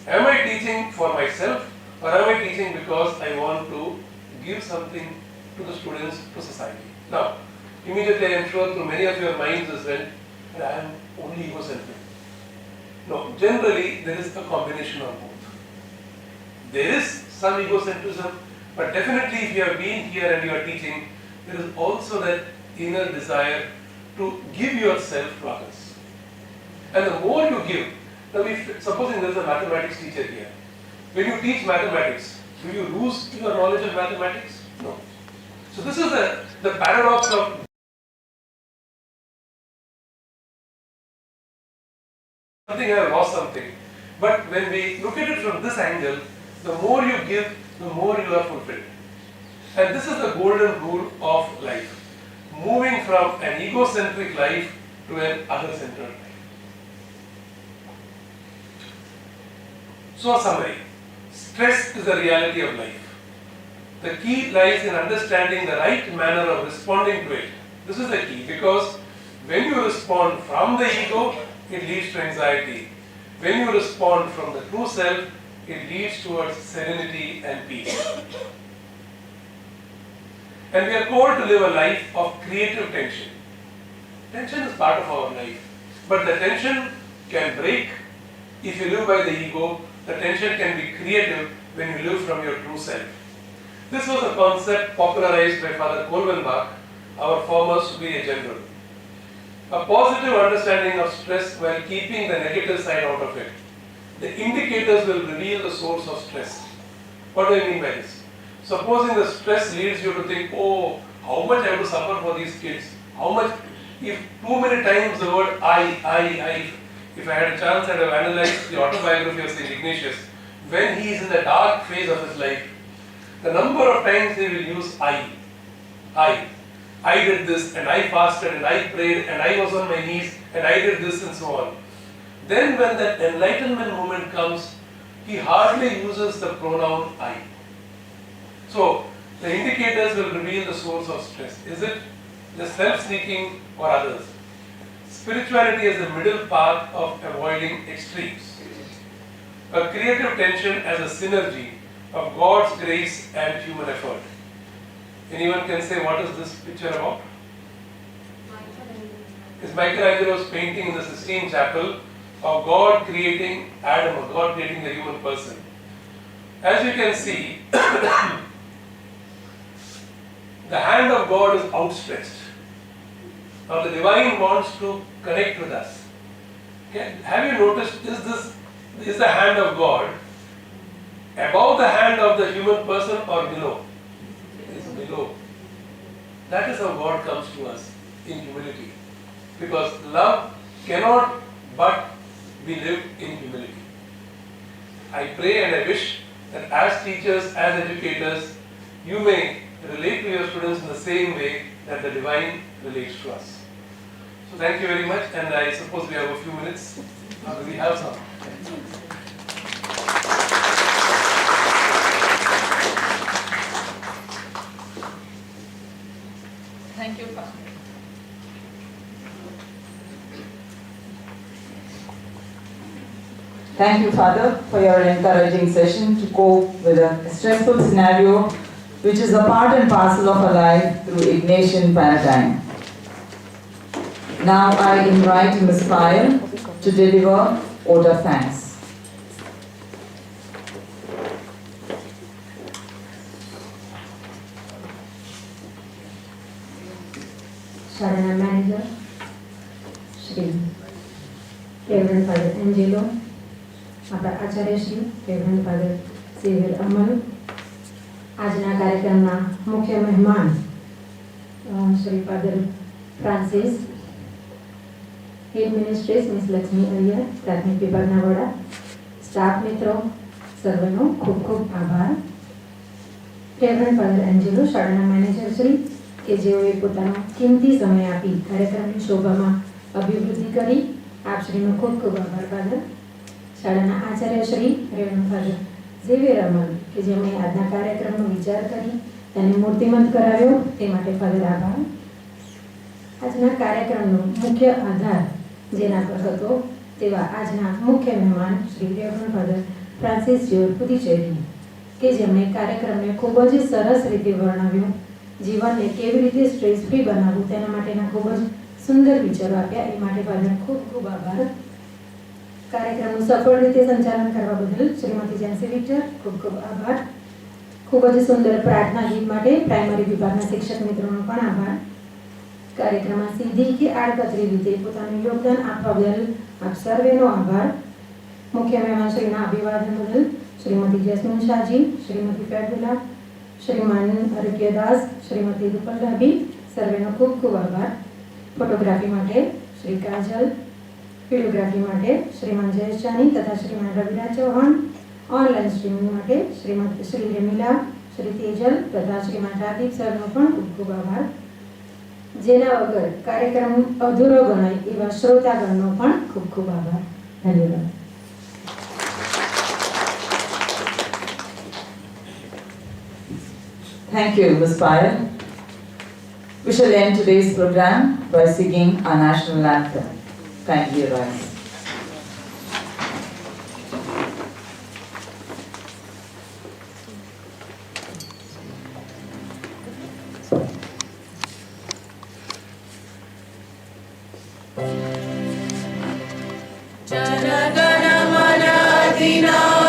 Am I teaching for myself or am I teaching because I want to give something to the students, to society? Now, immediately I am sure through many of your minds is when I am only egocentric. No, generally there is a combination of both. There is some egocentrism, but definitely if you have been here and you are teaching, there is also that inner desire to give yourself to others. And the more you give, now supposing there is a mathematics teacher here, when you teach mathematics, do you lose your knowledge of mathematics? No. So this is the paradox of something I have lost something. But when we look at it from this angle, the more you give, the more you are fulfilled. And this is the golden rule of life. Moving from an egocentric life to an other-centered life. So a summary. Stress is the reality of life. The key lies in understanding the right manner of responding to it. This is the key, because when you respond from the ego, it leads to anxiety. When you respond from the true self, it leads towards serenity and peace. And we are called to live a life of creative tension. Tension is part of our life. But the tension can break if you live by the ego. The tension can be creative when you live from your true self. This was a concept popularized by Father Kolvenbach, our former superior general. A positive understanding of stress while keeping the negative side out of it. The indicators will reveal the source of stress. What do I mean by this? Supposing the stress leads you to think, oh, how much I have to suffer for these kids? How much, if too many times the word I, if I had a chance I'd have analyzed the autobiography of St. Ignatius, when he is in the dark phase of his life, the number of times he will use I did this and I fasted and I prayed and I was on my knees and I did this and so on. Then when that enlightenment moment comes, he hardly uses the pronoun I. So, the indicators will reveal the source of stress. Is it just self-seeking or others. Spirituality is the middle path of avoiding extremes. A creative tension as a synergy of God's grace and human effort. Anyone can say what is this picture about? It's Michelangelo's painting in the Sistine Chapel of God creating Adam, or God creating the human person. As you can see, the hand of God is outstretched. Now the divine wants to connect with us. Okay? Have you noticed, is the hand of God above the hand of the human person or below? It is below. That is how God comes to us in humility. Because love cannot but be lived in humility. I pray and I wish that as teachers, as educators, you may relate to your students in the same way that the divine relates to us. So thank you very much, and I suppose we have a few minutes. Do we have some? Thank you, Pastor. Thank you, Father, for your encouraging session to cope with a stressful scenario which is a part and parcel of our life through Ignatian paradigm. Now I invite Ms. Payal to deliver vote of thanks. Sharana Manager, Shri Reverend Father Angelo, આપણા Acharya Shri reverend father Xavier અમલ, આજના કાર્યક્રમના મુખ્ય મહેમાન Shri father Francis, હેડ મિનિસ્ટ્રેસ miss Lakshmi Iyer, પ્રાથમિક વિભાગના વડા, staff મિત્રો, સર્વનો ખૂબ ખૂબ આભાર. રેવરન્ડ ફાધર એન્જેલો, શાળાના મેનેજર શ્રી, કે જેઓએ પોતાનો કિંમતી સમય આપી કાર્યક્રમની શોભામાં અભિવૃદ્ધિ કરી, આપ શ્રીનો ખૂબ ખૂબ આભાર ફાધર. શાળાના Acharya Shri reverend father Xavier અમલ, કે જેમણે આજના કાર્યક્રમનો વિચાર કરી તેને મૂર્તિમંત કરાવ્યો તે માટે ફાધર આભાર. આજના કાર્યક્રમનો મુખ્ય આધાર જેના પર હતો તેવા આજના મુખ્ય મહેમાન Shri reverend father Francis George Pudicherry, કે જેમણે કાર્યક્રમને ખૂબ જ સરસ રીતે વર્ણવ્યો. જીવનને કેવી રીતે સ્ટ્રેસ ફ્રી બનાવવું તેના માટેના ખૂબ જ સુંદર વિચારો આપ્યા, એ માટે ફાધર ખૂબ ખૂબ આભાર. કાર્યક્રમનું સફળ રીતે સંચાલન કરવા બદલ શ્રીમતી જેન્સી વિક્ટર, ખૂબ ખૂબ આભાર. ખૂબ જ સુંદર પ્રાર્થના ગીત માટે પ્રાઇમરી વિભાગના શિક્ષક મિત્રોનો પણ આભાર. કાર્યક્રમમાં સીધી કે આડકતરી રીતે પોતાનું યોગદાન આપવા બદલ આપ સર્વેનો આભાર. મુખ્ય મહેમાનશ્રીના અભિવાદન બદલ શ્રીમતી જેસ્મીન શાહજી, શ્રીમતી ફેબુલા, શ્રીમાન આરોગ્યદાસ, શ્રીમતી રૂપલદાબી, સર્વેનો ખૂબ ખૂબ આભાર. ફોટોગ્રાફી માટે શ્રી કાજલ, वीडियोग्राफी માટે શ્રીમાન જયેશ જાની તથા શ્રીમાન રવિરાજ ચૌહાણ, ઓનલાઈન સ્ટ્રીમિંગ માટે શ્રી રેમિલા, શ્રી તેજલ તથા શ્રીમાન રાદીપ સરનો પણ ખૂબ ખૂબ આભાર. જેના વગર કાર્યક્રમ અધૂરો ગણાય એવા શ્રોતાગણનો પણ ખૂબ ખૂબ આભાર. ધન્યવાદ. Thank you, Ms. Payal. We shall end today's program by singing our national anthem. Kindly rise. Jana Gana Mana Dina